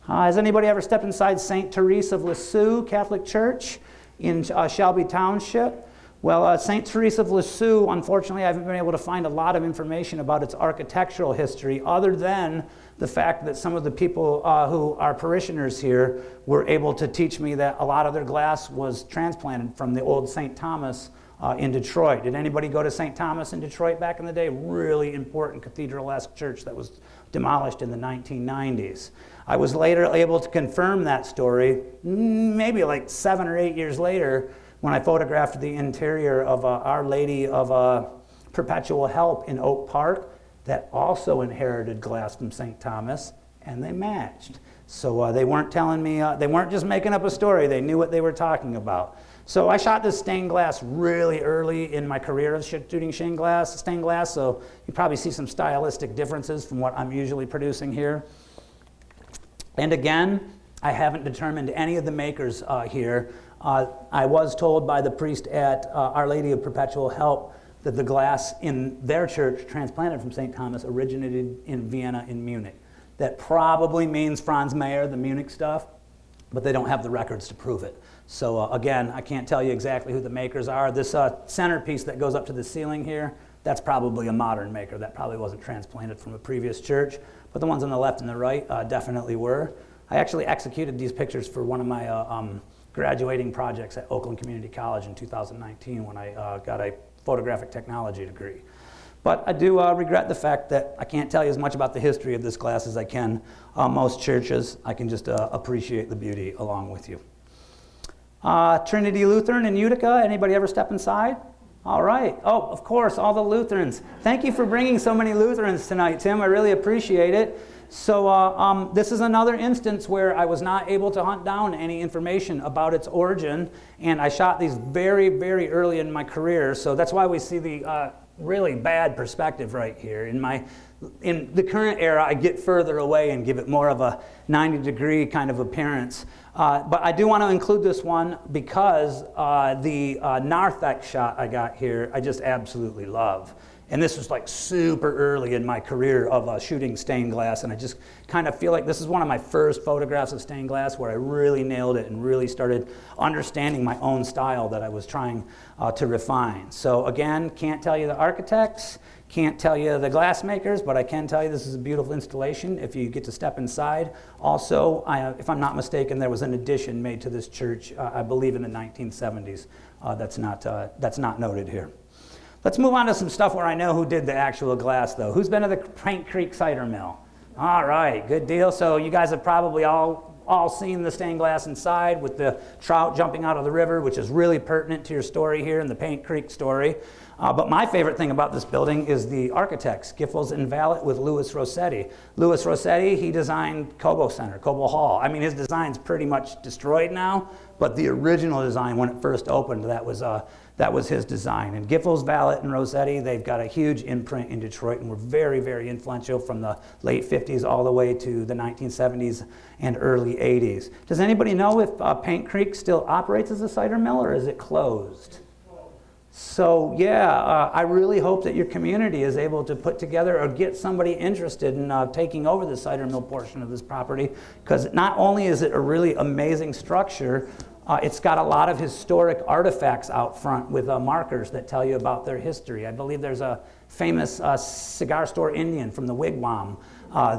Has anybody ever stepped inside St. Therese of Lisieux Catholic Church in Shelby Township? Well, St. Therese of Lisieux, unfortunately, I haven't been able to find a lot of information about its architectural history other than the fact that some of the people who are parishioners here were able to teach me that a lot of their glass was transplanted from the old St. Thomas in Detroit. Did anybody go to St. Thomas in Detroit back in the day? Really important cathedral-esque church that was demolished in the 1990s. I was later able to confirm that story, maybe like 7 or 8 years later, when I photographed the interior of Our Lady of Perpetual Help in Oak Park that also inherited glass from St. Thomas, and they matched. So they weren't telling me, they weren't just making up a story, they knew what they were talking about. So I shot this stained glass really early in my career of shooting stained glass, so you probably see some stylistic differences from what I'm usually producing here. And again, I haven't determined any of the makers here. I was told by the priest at Our Lady of Perpetual Help that the glass in their church transplanted from St. Thomas originated in Vienna and Munich. That probably means Franz Mayer, the Munich stuff, but they don't have the records to prove it. So again, I can't tell you exactly who the makers are. This centerpiece that goes up to the ceiling here, that's probably a modern maker. That probably wasn't transplanted from a previous church, but the ones on the left and the right definitely were. I actually executed these pictures for one of my graduating projects at Oakland Community College in 2019 when I got a photographic technology degree. But I do regret the fact that I can't tell you as much about the history of this glass as I can most churches. I can just appreciate the beauty along with you. Trinity Lutheran in Utica, anybody ever step inside? All right. Oh, of course, all the Lutherans. Thank you for bringing so many Lutherans tonight, Tim. I really appreciate it. So this is another instance where I was not able to hunt down any information about its origin, and I shot these very, very early in my career. So that's why we see the really bad perspective right here. In the current era, I get further away and give it more of a 90-degree kind of appearance. But I do want to include this one because the narthex shot I got here, I just absolutely love. And this was like super early in my career of shooting stained glass, and I just kind of feel like this is one of my first photographs of stained glass where I really nailed it and really started understanding my own style that I was trying to refine. So again, can't tell you the architects, can't tell you the glass makers, but I can tell you this is a beautiful installation if you get to step inside. Also, if I'm not mistaken, there was an addition made to this church, I believe in the 1970s. That's not noted here. Let's move on to some stuff where I know who did the actual glass, though. Who's been to the Paint Creek cider mill? All right, good deal. So you guys have probably all seen the stained glass inside with the trout jumping out of the river, which is really pertinent to your story here in the Paint Creek story. But my favorite thing about this building is the architects, Giffords and Valet with Louis Rossetti. Louis Rossetti, he designed Cobo Center, Cobo Hall. I mean, his design's pretty much destroyed now, but the original design when it first opened, that was his design. And Giffords, Valet, and Rossetti, they've got a huge imprint in Detroit and were very, very influential from the late 50s all the way to the 1970s and early 80s. Does anybody know if Paint Creek still operates as a cider mill or is it closed? So yeah, I really hope that your community is able to put together or get somebody interested in taking over the cider mill portion of this property, because not only is it a really amazing structure, it's got a lot of historic artifacts out front with markers that tell you about their history. I believe there's a famous cigar store Indian from the Wigwam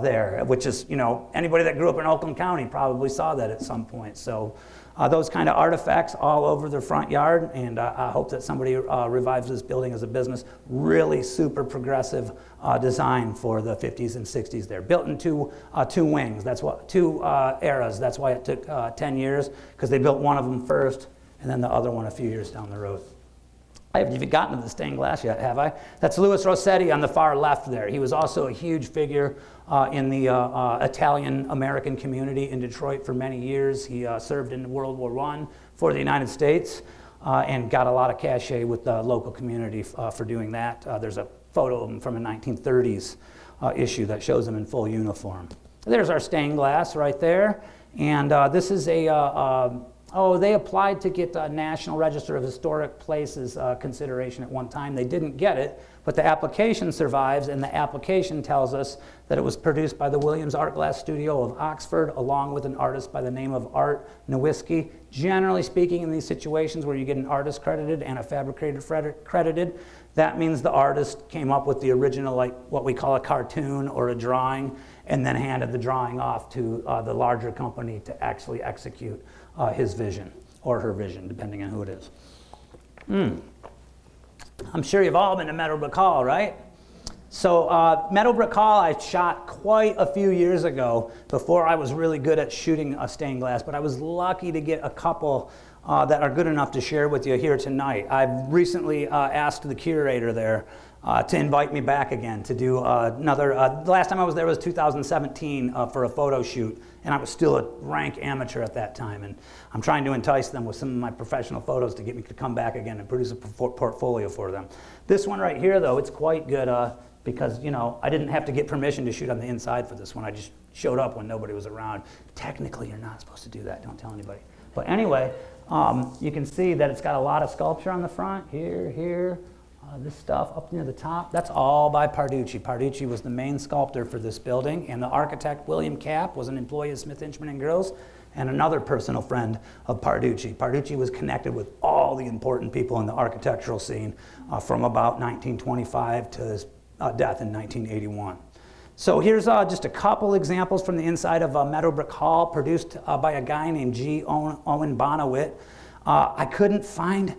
there, which is, you know, anybody that grew up in Oakland County probably saw that at some point. So those kind of artifacts all over their front yard, and I hope that somebody revives this building as a business. Really super progressive design for the 50s and 60s there. Built in two wings, that's what, two eras. That's why it took 10 years, because they built one of them first and then the other one a few years down the road. I haven't even gotten to the stained glass yet, have I? That's Louis Rossetti on the far left there. He was also a huge figure in the Italian-American community in Detroit for many years. He served in World War I for the United States and got a lot of cachet with the local community for doing that. There's a photo of him from a 1930s issue that shows him in full uniform. There's our stained glass right there. And this is they applied to get the National Register of Historic Places consideration at one time. They didn't get it, but the application survives, and the application tells us that it was produced by the Williams Art Glass Studio of Oxford, along with an artist by the name of Art Nowicki. Generally speaking, in these situations where you get an artist credited and a fabricator credited, that means the artist came up with the original, like what we call a cartoon or a drawing, and then handed the drawing off to the larger company to actually execute his vision, or her vision, depending on who it is. I'm sure you've all been to Meadowbrook Hall, right? So Meadowbrook Hall I shot quite a few years ago before I was really good at shooting stained glass, but I was lucky to get a couple that are good enough to share with you here tonight. I've recently asked the curator there to invite me back again to do another, the last time I was there was 2017 for a photo shoot, and I was still a rank amateur at that time, and I'm trying to entice them with some of my professional photos to get me to come back again and produce a portfolio for them. This one right here, though, it's quite good because, you know, I didn't have to get permission to shoot on the inside for this one. I just showed up when nobody was around. Technically, you're not supposed to do that. Don't tell anybody. But anyway, you can see that it's got a lot of sculpture on the front, here, this stuff up near the top. That's all by Parducci. Parducci was the main sculptor for this building, and the architect, William Capp, was an employee of Smith, Inchman & Grills, and another personal friend of Parducci. Parducci was connected with all the important people in the architectural scene from about 1925 to his death in 1981. So here's just a couple examples from the inside of Meadowbrook Hall, produced by a guy named G. Owen Bonawit. I couldn't find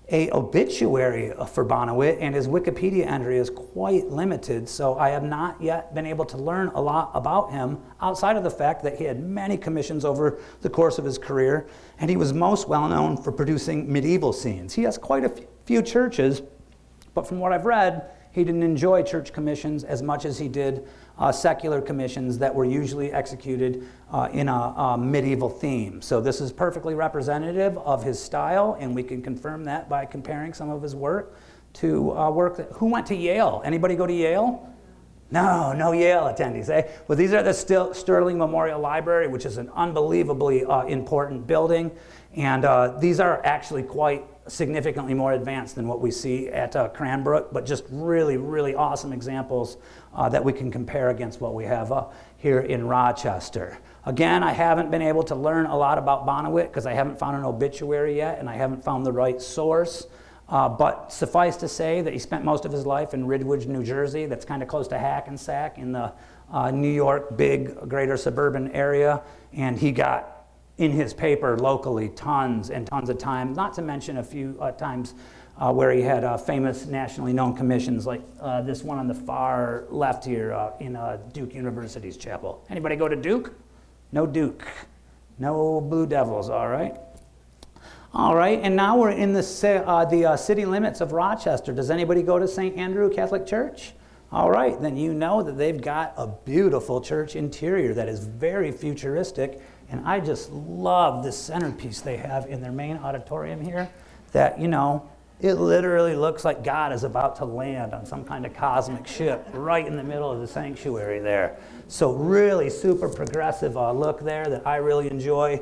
an obituary for Bonawit, and his Wikipedia entry is quite limited, so I have not yet been able to learn a lot about him outside of the fact that he had many commissions over the course of his career, and he was most well known for producing medieval scenes. He has quite a few churches, but from what I've read, he didn't enjoy church commissions as much as he did secular commissions that were usually executed in a medieval theme. So this is perfectly representative of his style, and we can confirm that by comparing some of his work to who went to Yale? Anybody go to Yale? No Yale attendees, eh? Well, these are the Sterling Memorial Library, which is an unbelievably important building, and these are actually quite significantly more advanced than what we see at Cranbrook, but just really, really awesome examples that we can compare against what we have here in Rochester. Again, I haven't been able to learn a lot about Bonawit because I haven't found an obituary yet and I haven't found the right source. But suffice to say that he spent most of his life in Ridgewood, New Jersey. That's kind of close to Hackensack in the New York big greater suburban area. And he got in his paper locally tons and tons of time, not to mention a few times where he had famous nationally known commissions like this one on the far left here in Duke University's chapel. Anybody go to Duke? No Duke. No Blue Devils, all right? All right, and now we're in the city limits of Rochester. Does anybody go to St. Andrew Catholic Church? All right, then you know that they've got a beautiful church interior that is very futuristic, and I just love this centerpiece they have in their main auditorium here that, you know, it literally looks like God is about to land on some kind of cosmic ship right in the middle of the sanctuary there. So really super progressive look there that I really enjoy.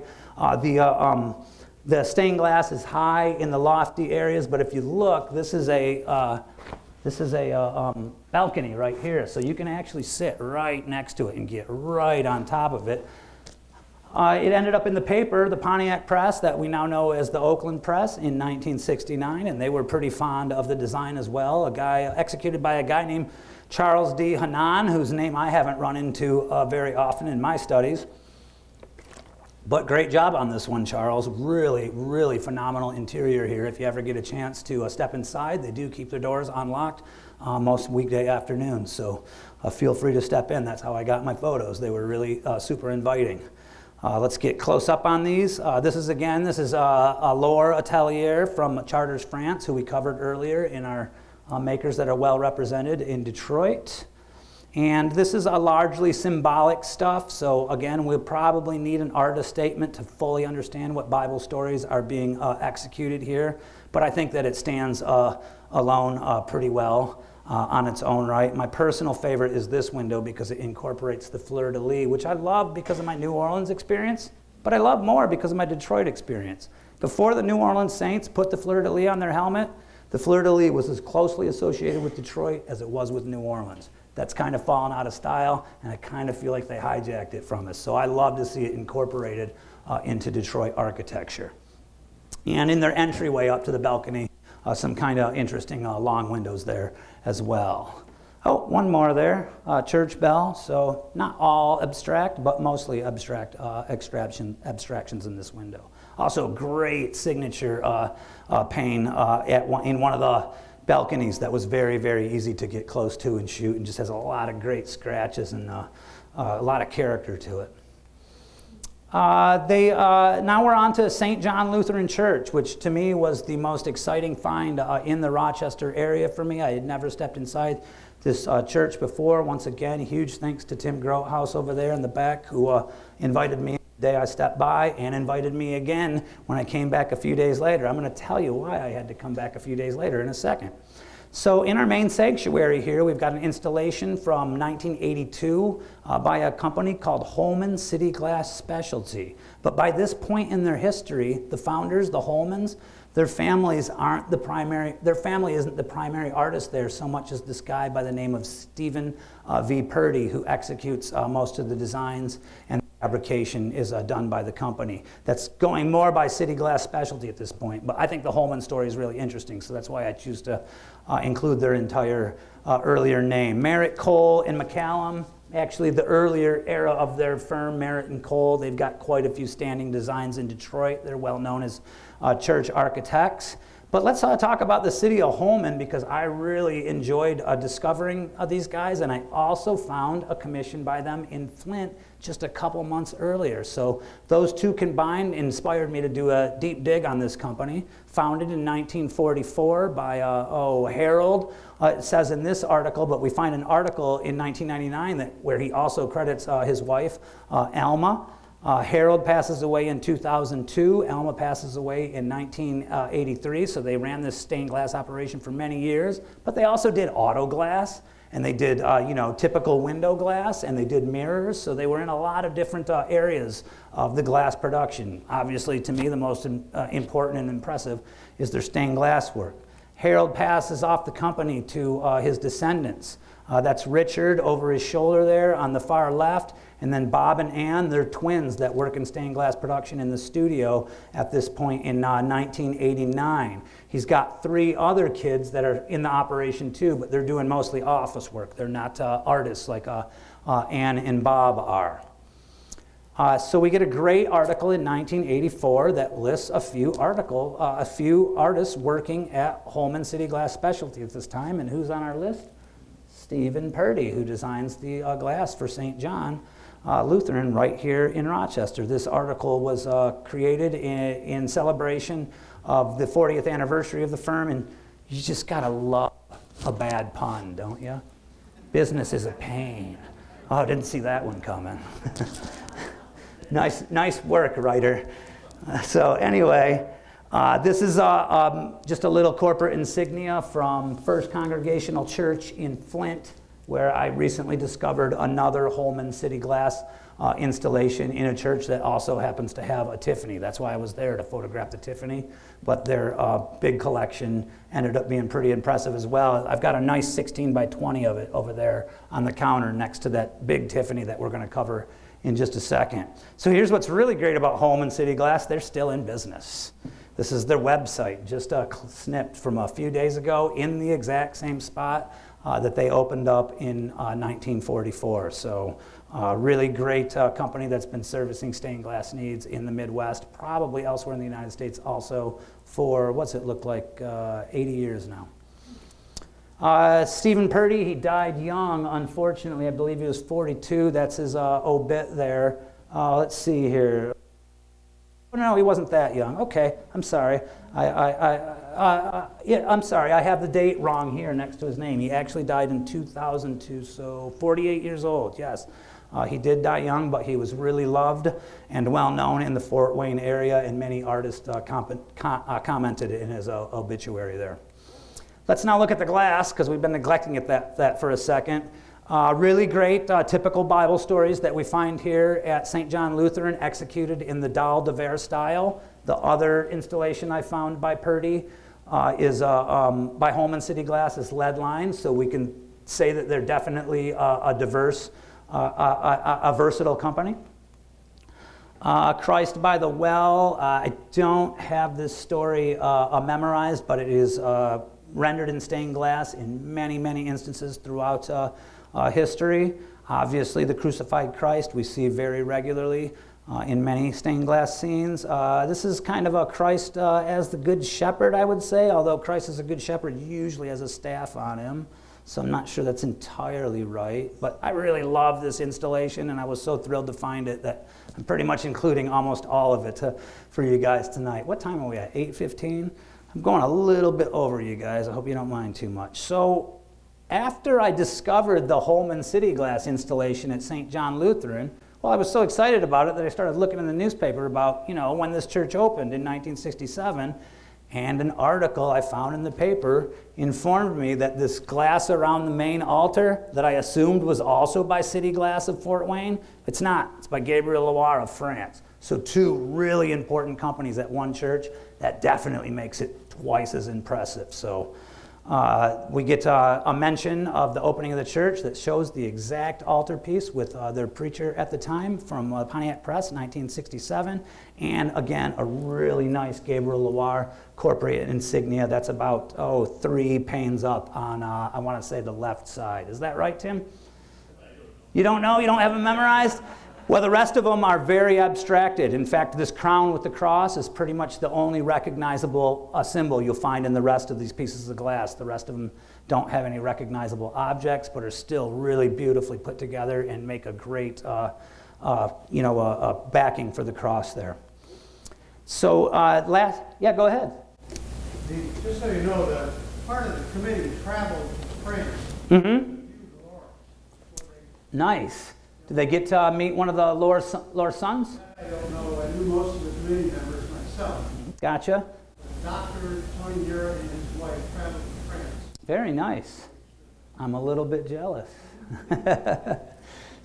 The stained glass is high in the lofty areas, but if you look, this is a balcony right here, so you can actually sit right next to it and get right on top of it. It ended up in the paper, the Pontiac Press, that we now know as the Oakland Press, in 1969, and they were pretty fond of the design as well. Executed by a guy named Charles D. Hanan, whose name I haven't run into very often in my studies. But great job on this one, Charles. Really, really phenomenal interior here. If you ever get a chance to step inside, they do keep their doors unlocked most weekday afternoons. So feel free to step in. That's how I got my photos. They were really super inviting. Let's get close up on these. This is a Laure Atelier from Chartres, France, who we covered earlier in our makers that are well represented in Detroit. And this is a largely symbolic stuff, so again, we'll probably need an artist statement to fully understand what Bible stories are being executed here, but I think that it stands alone pretty well on its own right. My personal favorite is this window because it incorporates the fleur-de-lis, which I love because of my New Orleans experience, but I love more because of my Detroit experience. Before the New Orleans Saints put the fleur-de-lis on their helmet, the fleur-de-lis was as closely associated with Detroit as it was with New Orleans. That's kind of fallen out of style, and I kind of feel like they hijacked it from us. So I love to see it incorporated into Detroit architecture. And in their entryway up to the balcony, some kind of interesting long windows there as well. Oh, one more there, church bell. So not all abstract, but mostly abstract abstractions in this window. Also great signature pane in one of the balconies that was very, very easy to get close to and shoot, and just has a lot of great scratches and a lot of character to it. Now we're on to St. John Lutheran Church, which to me was the most exciting find in the Rochester area for me. I had never stepped inside this church before. Once again, huge thanks to Tim Grotehouse over there in the back, who invited me the day I stepped by and invited me again when I came back a few days later. I'm going to tell you why I had to come back a few days later in a second. So in our main sanctuary here, we've got an installation from 1982 by a company called Holman City Glass Specialty. But by this point in their history, the founders, the Holmans, their family isn't the primary artist there so much as this guy by the name of Stephen V. Purdy, who executes most of the designs, and fabrication is done by the company. That's going more by City Glass Specialty at this point, but I think the Holman story is really interesting, so that's why I choose to include their entire earlier name. Merritt, Cole, and McCallum, actually the earlier era of their firm, Merritt and Cole. They've got quite a few standing designs in Detroit. They're well known as church architects. But let's talk about the city of Holmen, because I really enjoyed discovering these guys, and I also found a commission by them in Flint just a couple months earlier. So those two combined inspired me to do a deep dig on this company. Founded in 1944 by Harold. It says in this article, but we find an article in 1999 where he also credits his wife, Alma. Harold passes away in 2002. Alma passes away in 1983. So they ran this stained glass operation for many years. But they also did auto glass, and they did typical window glass, and they did mirrors. So they were in a lot of different areas of the glass production. Obviously, to me, the most important and impressive is their stained glass work. Harold passes off the company to his descendants. That's Richard over his shoulder there on the far left, and then Bob and Ann, they're twins that work in stained glass production in the studio at this point in 1989. He's got 3 other kids that are in the operation too, but they're doing mostly office work. They're not artists like Ann and Bob are. So we get a great article in 1984 that lists a few artists working at Holmen City Glass Specialty at this time, and who's on our list? Stephen Purdy, who designs the glass for St. John Lutheran right here in Rochester. This article was created in celebration of the 40th anniversary of the firm, and you just gotta love a bad pun, don't you? Business is a pain. Oh, I didn't see that one coming. Nice work, writer. So anyway, this is just a little corporate insignia from First Congregational Church in Flint, where I recently discovered another Holmen City Glass installation in a church that also happens to have a Tiffany. That's why I was there, to photograph the Tiffany, but their big collection ended up being pretty impressive as well. I've got a nice 16 by 20 of it over there on the counter next to that big Tiffany that we're going to cover in just a second. So here's what's really great about Holmen City Glass. They're still in business. This is their website, just snipped from a few days ago in the exact same spot that they opened up in 1944. So really great company that's been servicing stained glass needs in the Midwest, probably elsewhere in the United States also for, what's it look like, 80 years now. Stephen Purdy, he died young, unfortunately. I believe he was 42. That's his obit there. Let's see here. Oh, no, he wasn't that young. Okay, I'm sorry. I'm sorry. I have the date wrong here next to his name. He actually died in 2002, so 48 years old, yes. He did die young, but he was really loved and well known in the Fort Wayne area, and many artists commented in his obituary there. Let's now look at the glass, because we've been neglecting that for a second. Really great typical Bible stories that we find here at St. John Lutheran, executed in the Dahl de Verre style. The other installation I found by Purdy is by Holmen City Glass is lead lines, so we can say that they're definitely a diverse, a versatile company. Christ by the Well, I don't have this story memorized, but it is rendered in stained glass in many, many instances throughout history. Obviously, the crucified Christ we see very regularly in many stained glass scenes. This is kind of a Christ as the Good Shepherd, I would say, although Christ as a Good Shepherd usually has a staff on him, so I'm not sure that's entirely right. But I really love this installation, and I was so thrilled to find it that I'm pretty much including almost all of it for you guys tonight. What time are we at, 8:15? I'm going a little bit over, you guys. I hope you don't mind too much. So after I discovered the Holmen City Glass installation at St. John Lutheran, well, I was so excited about it that I started looking in the newspaper about, when this church opened in 1967, and an article I found in the paper informed me that this glass around the main altar that I assumed was also by City Glass of Fort Wayne, it's not. It's by Gabriel Loire of France. So 2 really important companies at one church. That definitely makes it twice as impressive. So we get a mention of the opening of the church that shows the exact altarpiece with their preacher at the time from Pontiac Press, 1967. And again, a really nice Gabriel Loire corporate insignia that's about, 3 panes up on, I want to say, the left side. Is that right, Tim? You don't know? You don't have them memorized? Well, the rest of them are very abstracted. In fact, this crown with the cross is pretty much the only recognizable symbol you'll find in the rest of these pieces of glass. The rest of them don't have any recognizable objects, but are still really beautifully put together and make a great backing for the cross there. So yeah, go ahead. Just so you know, that part of the committee traveled to France. Mm-hmm. Nice. Did they get to meet one of the Laura's sons? I don't know. I knew most of the committee members myself. Gotcha. Dr. Tony Dura and his wife traveled to France. Very nice. I'm a little bit jealous.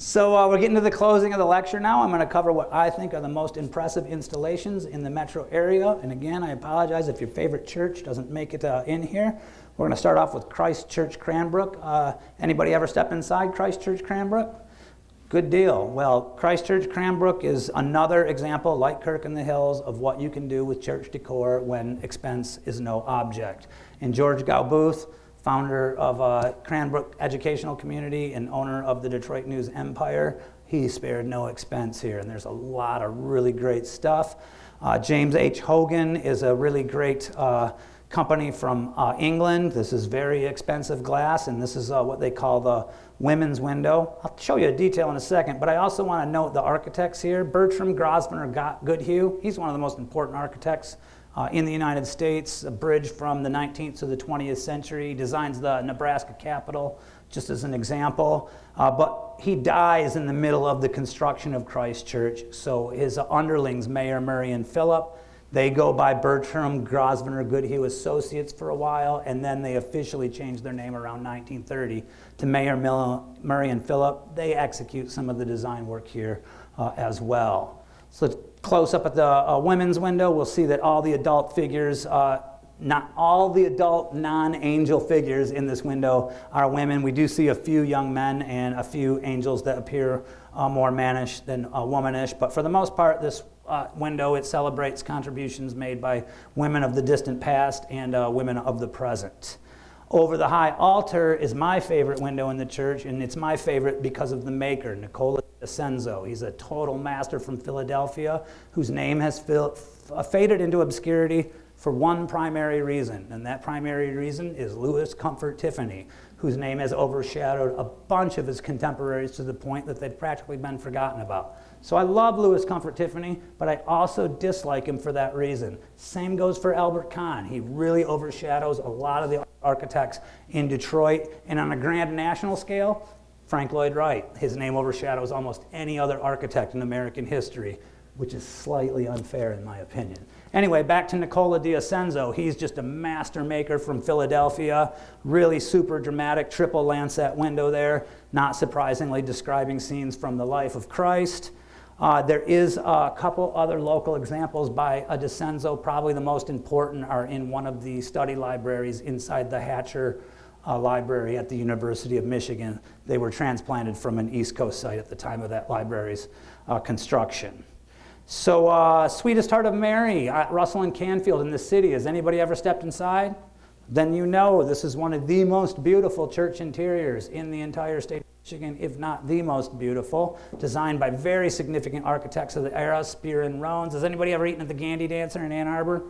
So we're getting to the closing of the lecture now. I'm going to cover what I think are the most impressive installations in the metro area. And again, I apologize if your favorite church doesn't make it in here. We're going to start off with Christ Church Cranbrook. Anybody ever step inside Christ Church Cranbrook? Good deal. Well, Christ Church Cranbrook is another example, like Kirk in the Hills, of what you can do with church decor when expense is no object. And George Galbooth, founder of Cranbrook Educational Community and owner of the Detroit News Empire, he spared no expense here, and there's a lot of really great stuff. James H. Hogan is a really great company from England. This is very expensive glass, and this is what they call the women's window. I'll show you a detail in a second, but I also want to note the architects here. Bertram Grosvenor Goodhue, he's one of the most important architects in the United States, a bridge from the 19th to the 20th century. He designs the Nebraska Capitol, just as an example. But he dies in the middle of the construction of Christ Church, so his underlings, Mayor Murray and Phillip, they go by Bertram Grosvenor Goodhue Associates for a while, and then they officially changed their name around 1930 to Mayor Murray and Phillip. They execute some of the design work here as well. So let's close up at the women's window. We'll see that all the adult figures, not all the adult non-angel figures in this window are women. We do see a few young men and a few angels that appear more mannish than womanish, but for the most part, this window, it celebrates contributions made by women of the distant past and women of the present. Over the high altar is my favorite window in the church, and it's my favorite because of the maker, Nicola Senzo. He's a total master from Philadelphia whose name has faded into obscurity for one primary reason, and that primary reason is Louis Comfort Tiffany, whose name has overshadowed a bunch of his contemporaries to the point that they've practically been forgotten about. So I love Louis Comfort Tiffany, but I also dislike him for that reason. Same goes for Albert Kahn. He really overshadows a lot of the architects in Detroit, and on a grand national scale, Frank Lloyd Wright. His name overshadows almost any other architect in American history, which is slightly unfair in my opinion. Anyway, back to Nicola Senzo. He's just a master maker from Philadelphia. Really super dramatic triple lancet window there, not surprisingly describing scenes from the life of Christ. There is a couple other local examples by DeCenzo. Probably the most important are in one of the study libraries inside the Hatcher Library at the University of Michigan. They were transplanted from an East Coast site at the time of that library's construction. So, Sweetest Heart of Mary at Russell and Canfield in the city. Has anybody ever stepped inside? Then you know this is one of the most beautiful church interiors in the entire state of Michigan, if not the most beautiful, designed by very significant architects of the era, Spear and Rones. Has anybody ever eaten at the Gandy Dancer in Ann Arbor?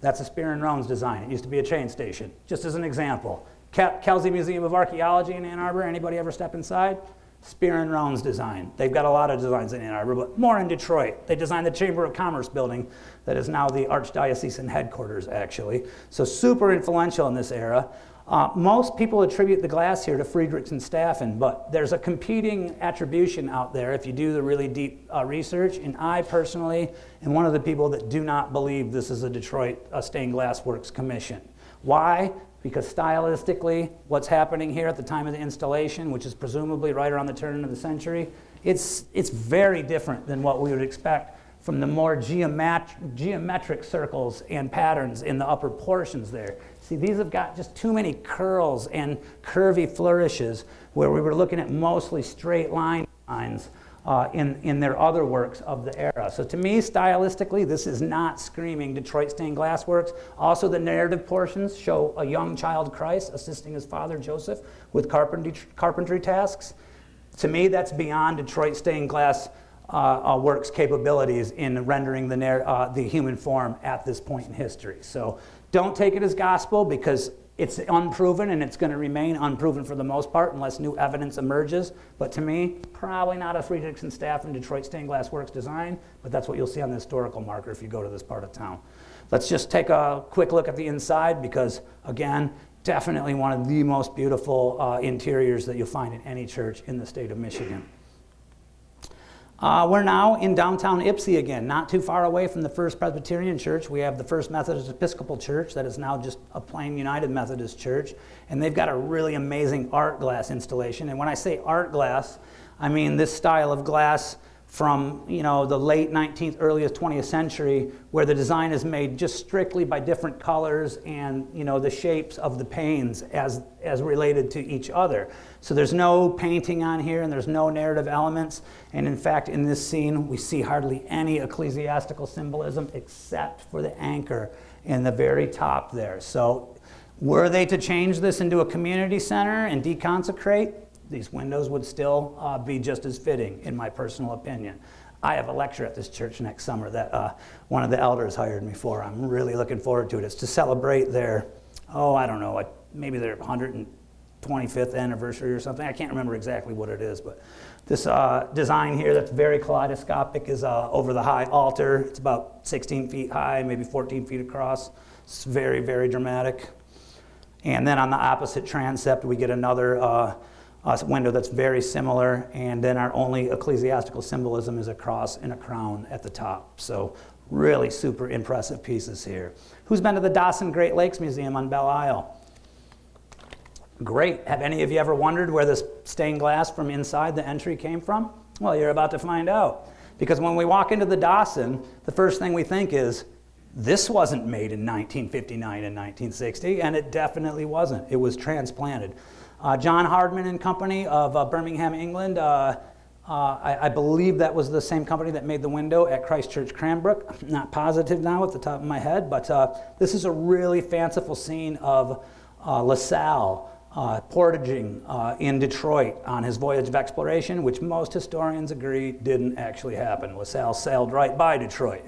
That's a Spear and Rones design. It used to be a train station, just as an example. Kelsey Museum of Archaeology in Ann Arbor. Anybody ever step inside? Spear and Rones design. They've got a lot of designs in Ann Arbor, but more in Detroit. They designed the Chamber of Commerce building that is now the Archdiocesan headquarters, actually. So super influential in this era. Most people attribute the glass here to Friedrichs and Staffen, but there's a competing attribution out there if you do the really deep research, and I personally am one of the people that do not believe this is a Detroit Stained Glass Works commission. Why? Because stylistically, what's happening here at the time of the installation, which is presumably right around the turn of the century, it's very different than what we would expect from the more geometric circles and patterns in the upper portions there. See, these have got just too many curls and curvy flourishes where we were looking at mostly straight lines in their other works of the era. So to me, stylistically, this is not screaming Detroit Stained Glass Works. Also, the narrative portions show a young child Christ assisting his father Joseph with carpentry tasks. To me, that's beyond Detroit stained glass works capabilities in rendering the human form at this point in history. So don't take it as gospel, because it's unproven, and it's going to remain unproven for the most part unless new evidence emerges. But to me, probably not a Friedrichsen staff and Detroit stained glass works design, but that's what you'll see on the historical marker if you go to this part of town. Let's just take a quick look at the inside, because again, definitely one of the most beautiful interiors that you'll find in any church in the state of Michigan. We're now in downtown Ypsi again, not too far away from the First Presbyterian Church. We have the First Methodist Episcopal Church that is now just a plain United Methodist Church, and they've got a really amazing art glass installation. And when I say art glass, I mean this style of glass from the late 19th, earliest 20th century, where the design is made just strictly by different colors and the shapes of the panes as related to each other. So there's no painting on here, and there's no narrative elements. And in fact, in this scene, we see hardly any ecclesiastical symbolism except for the anchor in the very top there. So were they to change this into a community center and deconsecrate, these windows would still be just as fitting, in my personal opinion. I have a lecture at this church next summer that one of the elders hired me for. I'm really looking forward to it. It's to celebrate their, maybe their 125th anniversary or something. I can't remember exactly what it is, but this design here that's very kaleidoscopic is over the high altar. It's about 16 feet high, maybe 14 feet across. It's very, very dramatic. And then on the opposite transept, we get another window that's very similar, and then our only ecclesiastical symbolism is a cross and a crown at the top. So really super impressive pieces here. Who's been to the Dawson Great Lakes Museum on Belle Isle? Great. Have any of you ever wondered where this stained glass from inside the entry came from? Well, you're about to find out. Because when we walk into the Dawson, the first thing we think is, this wasn't made in 1959 and 1960, and it definitely wasn't. It was transplanted. John Hardman and Company of Birmingham, England. I believe that was the same company that made the window at Christ Church Cranbrook. I'm not positive now at the top of my head, but this is a really fanciful scene of LaSalle portaging in Detroit on his voyage of exploration, which most historians agree didn't actually happen. LaSalle sailed right by Detroit.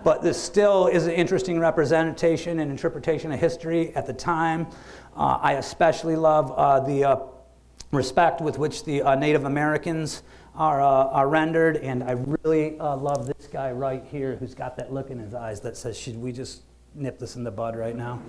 But this still is an interesting representation and interpretation of history at the time. I especially love the respect with which the Native Americans are rendered, and I really love this guy right here who's got that look in his eyes that says, should we just nip this in the bud right now?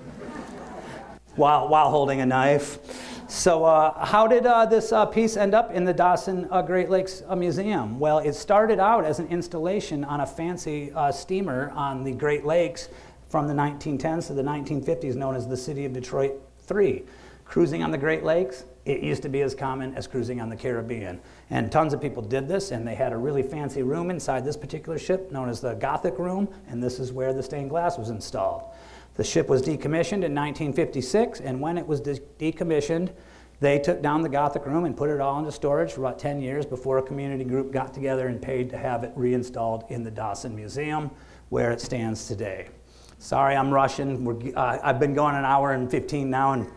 while holding a knife. So how did this piece end up in the Dawson Great Lakes Museum? Well, it started out as an installation on a fancy steamer on the Great Lakes from the 1910s to the 1950s, known as the City of Detroit 3. Cruising on the Great Lakes, it used to be as common as cruising on the Caribbean. And tons of people did this, and they had a really fancy room inside this particular ship known as the Gothic Room, and this is where the stained glass was installed. The ship was decommissioned in 1956, and when it was decommissioned, they took down the Gothic Room and put it all into storage for about 10 years before a community group got together and paid to have it reinstalled in the Dawson Museum, where it stands today. Sorry, I'm rushing. I've been going an hour and 15 now. And this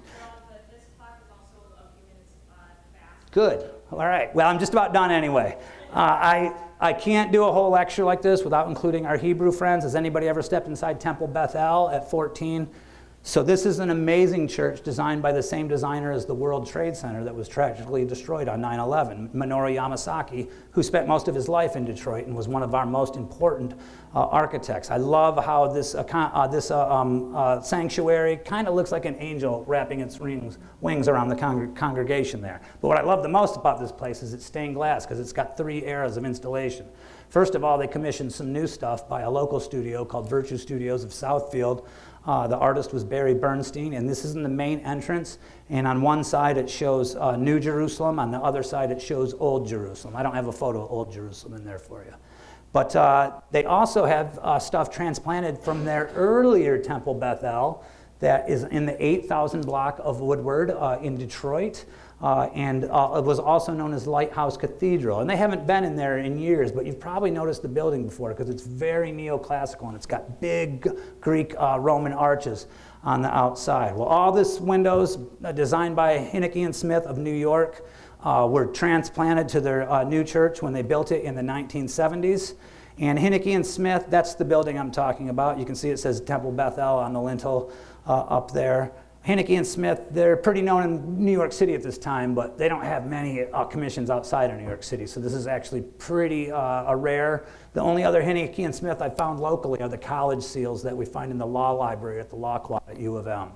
talk is also a few minutes fast. Good. All right. Well, I'm just about done anyway. I can't do a whole lecture like this without including our Hebrew friends. Has anybody ever stepped inside Temple Bethel at 14? So this is an amazing church designed by the same designer as the World Trade Center that was tragically destroyed on 9/11, Minoru Yamasaki, who spent most of his life in Detroit and was one of our most important architects. I love how this sanctuary kind of looks like an angel wrapping its wings around the congregation there. But what I love the most about this place is its stained glass, because it's got 3 eras of installation. First of all, they commissioned some new stuff by a local studio called Virtue Studios of Southfield. The artist was Barry Bernstein, and this is in the main entrance. And on one side it shows New Jerusalem, on the other side it shows Old Jerusalem. I don't have a photo of Old Jerusalem in there for you. But they also have stuff transplanted from their earlier Temple Bethel that is in the 8000 block of Woodward in Detroit. And it was also known as Lighthouse Cathedral. And they haven't been in there in years, but you've probably noticed the building before because it's very neoclassical and it's got big Greek Roman arches on the outside. Well, all this windows designed by Hinnicky and Smith of New York. were transplanted to their new church when they built it in the 1970s. And Hinnicky and Smith, that's the building I'm talking about. You can see it says Temple Bethel on the lintel up there. Hinnicky and Smith, they're pretty known in New York City at this time, but they don't have many commissions outside of New York City, so this is actually pretty rare. The only other Hinnicky and Smith I found locally are the college seals that we find in the law library at the Law Quad at U of M.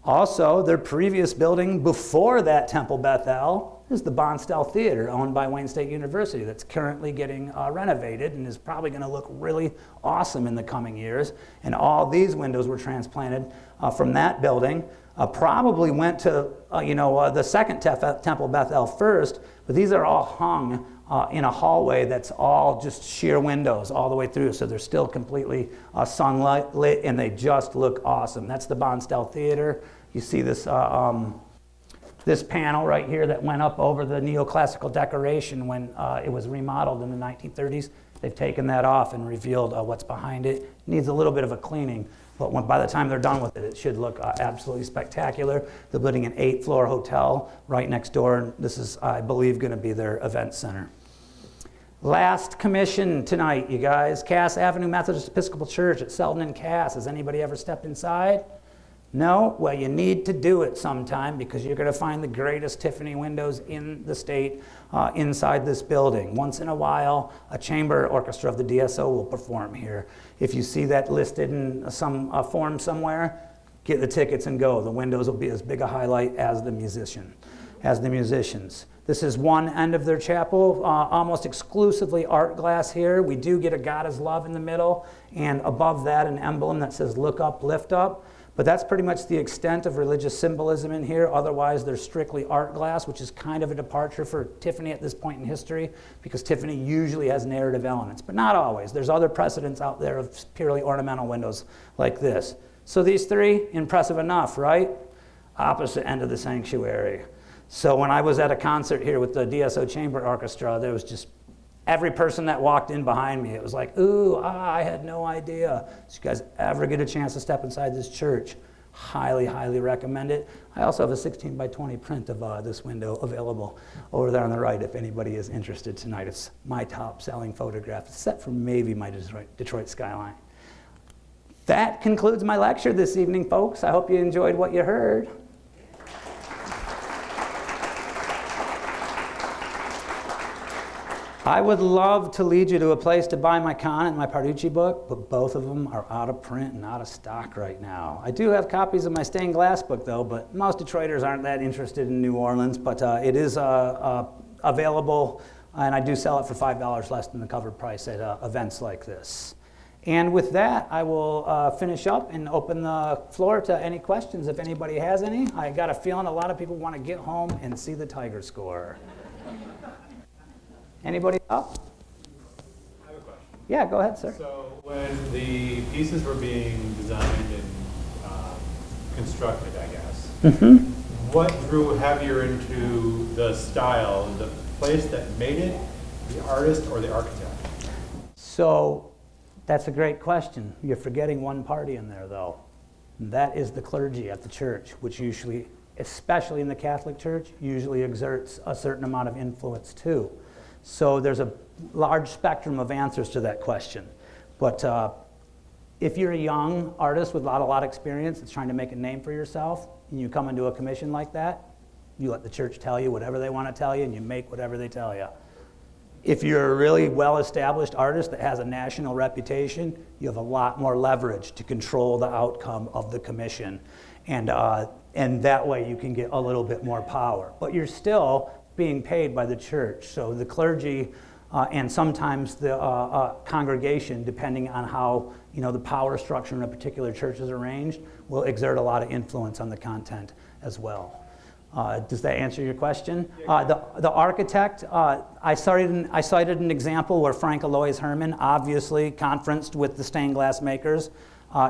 Also, their previous building before that Temple Bethel is the Bonstell Theater, owned by Wayne State University, that's currently getting renovated and is probably going to look really awesome in the coming years. And all these windows were transplanted from that building. Probably went to the second Temple Bethel first, but these are all hung in a hallway that's all just sheer windows all the way through, so they're still completely sunlit and they just look awesome. That's the Bonstell Theater. You see this this panel right here that went up over the neoclassical decoration when it was remodeled in the 1930s. They've taken that off and revealed what's behind it. It needs a little bit of a cleaning, but by the time they're done with it, it should look absolutely spectacular. They're building an 8-floor hotel right next door, and this is, I believe, going to be their event center. Last commission tonight, you guys. Cass Avenue Methodist Episcopal Church at Selden and Cass. Has anybody ever stepped inside? No? Well, you need to do it sometime because you're going to find the greatest Tiffany windows in the state inside this building. Once in a while, a chamber orchestra of the DSO will perform here. If you see that listed in some form somewhere, get the tickets and go. The windows will be as big a highlight as the musicians. This is one end of their chapel, almost exclusively art glass here. We do get a God is Love in the middle, and above that an emblem that says look up, lift up. But that's pretty much the extent of religious symbolism in here. Otherwise, they're strictly art glass, which is kind of a departure for Tiffany at this point in history, because Tiffany usually has narrative elements, but not always. There's other precedents out there of purely ornamental windows like this. So these three, impressive enough, right? Opposite end of the sanctuary. So when I was at a concert here with the DSO Chamber Orchestra, there was just every person that walked in behind me, it was like, ooh, I had no idea. So you guys ever get a chance to step inside this church, highly, highly recommend it. I also have a 16 by 20 print of this window available over there on the right if anybody is interested tonight. It's my top selling photograph, except for maybe my Detroit skyline. That concludes my lecture this evening, folks. I hope you enjoyed what you heard. I would love to lead you to a place to buy my Kahn and my Parducci book, but both of them are out of print and out of stock right now. I do have copies of my stained glass book, though, but most Detroiters aren't that interested in New Orleans, but it is available, and I do sell it for $5 less than the cover price at events like this. And with that, I will finish up and open the floor to any questions if anybody has any. I got a feeling a lot of people want to get home and see the Tiger score. Anybody up? I have a question. Yeah, go ahead, sir. So when the pieces were being designed and constructed, I guess, what drew heavier into the style? The place that made it, the artist, or the architect? So that's a great question. You're forgetting one party in there, though. And that is the clergy at the church, which usually, especially in the Catholic Church, usually exerts a certain amount of influence too. So there's a large spectrum of answers to that question. But if you're a young artist with a lot of experience that's trying to make a name for yourself, and you come into a commission like that, you let the church tell you whatever they want to tell you, and you make whatever they tell you. If you're a really well-established artist that has a national reputation, you have a lot more leverage to control the outcome of the commission. And that way you can get a little bit more power. But you're still being paid by the church. So the clergy and sometimes the congregation, depending on how the power structure in a particular church is arranged, will exert a lot of influence on the content as well. Does that answer your question? The architect, I cited an example where Frank Alois Herman obviously conferenced with the stained glass makers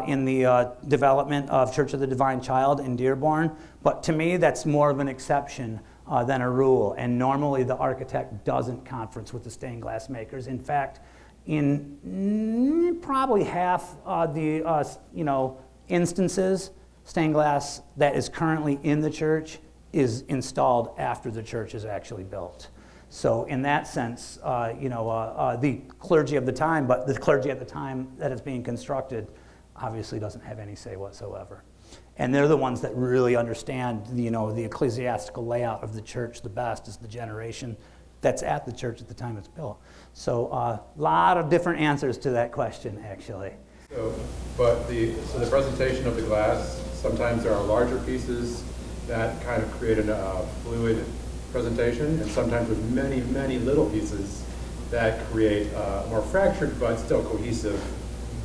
in the development of Church of the Divine Child in Dearborn. But to me, that's more of an exception than a rule. And normally the architect doesn't conference with the stained glass makers. In fact, in probably half the instances, stained glass that is currently in the church is installed after the church is actually built. So in that sense, the clergy of the time, but the clergy at the time that it's being constructed obviously doesn't have any say whatsoever. And they're the ones that really understand, the ecclesiastical layout of the church the best, is the generation that's at the church at the time it's built. So a lot of different answers to that question, actually. So the presentation of the glass, sometimes there are larger pieces that kind of create a fluid presentation, and sometimes with many, many little pieces that create a more fractured but still cohesive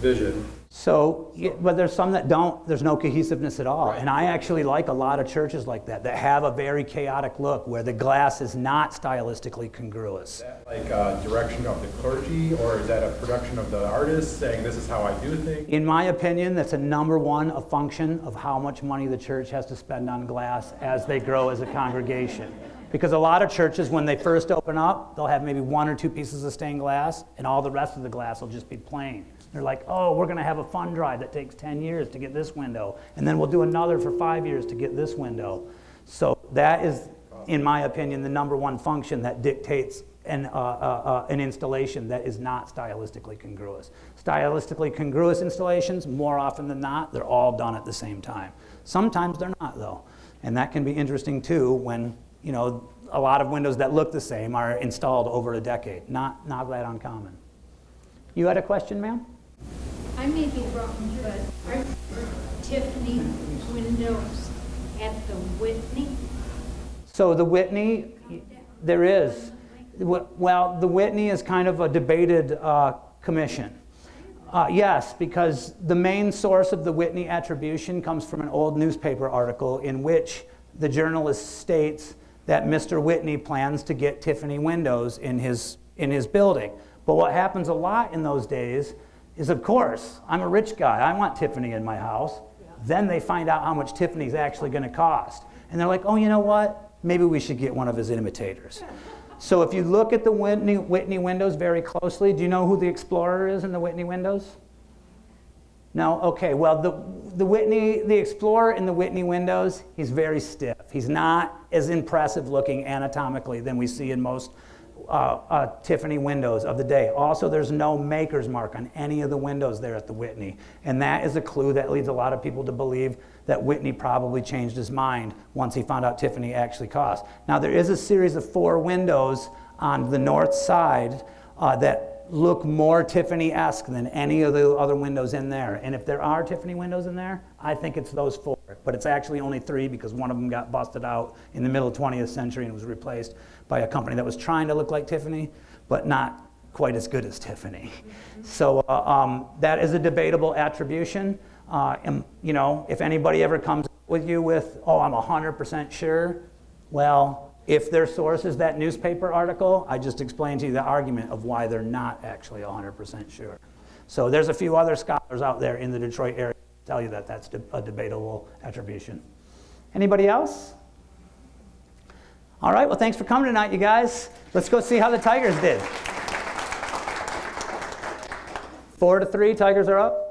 vision. So, but there's some that don't, there's no cohesiveness at all. Right. And I actually like a lot of churches like that have a very chaotic look where the glass is not stylistically congruous. Is that like a direction of the clergy, or is that a production of the artist saying this is how I do things? In my opinion, that's a function of how much money the church has to spend on glass as they grow as a congregation. Because a lot of churches, when they first open up, they'll have maybe 1 or 2 pieces of stained glass, and all the rest of the glass will just be plain. They're like, oh, we're going to have a fund drive that takes 10 years to get this window, and then we'll do another for 5 years to get this window. So that is, in my opinion, the number one function that dictates an installation that is not stylistically congruous. Stylistically congruous installations, more often than not, they're all done at the same time. Sometimes they're not, though, and that can be interesting too when a lot of windows that look the same are installed over a decade. Not that uncommon. You had a question, ma'am? I may be wrong, but are Tiffany windows at the Whitney? So the Whitney, there is. Well, the Whitney is kind of a debated commission. Yes, because the main source of the Whitney attribution comes from an old newspaper article in which the journalist states that Mr. Whitney plans to get Tiffany windows in his building. But what happens a lot in those days is, of course, I'm a rich guy, I want Tiffany in my house. Then they find out how much Tiffany's actually going to cost. And they're like, oh, you know what? Maybe we should get one of his imitators. So if you look at the Whitney windows very closely, do you know who the Explorer is in the Whitney windows? No? Okay, well, the Explorer in the Whitney windows, he's very stiff. He's not as impressive looking anatomically than we see in most Tiffany windows of the day. Also, there's no maker's mark on any of the windows there at the Whitney. And that is a clue that leads a lot of people to believe that Whitney probably changed his mind once he found out Tiffany actually cost. Now, there is a series of 4 windows on the north side that look more Tiffany-esque than any of the other windows in there. And if there are Tiffany windows in there, I think it's those 4. But it's actually only 3 because one of them got busted out in the middle of 20th century and was replaced by a company that was trying to look like Tiffany, but not quite as good as Tiffany. So that is a debatable attribution. And, if anybody ever comes with you with, oh, I'm 100% sure, well, if their source is that newspaper article, I just explained to you the argument of why they're not actually 100% sure. So there's a few other scholars out there in the Detroit area that tell you that that's a debatable attribution. Anybody else? All right, well, thanks for coming tonight, you guys. Let's go see how the Tigers did. 4-3, Tigers are up.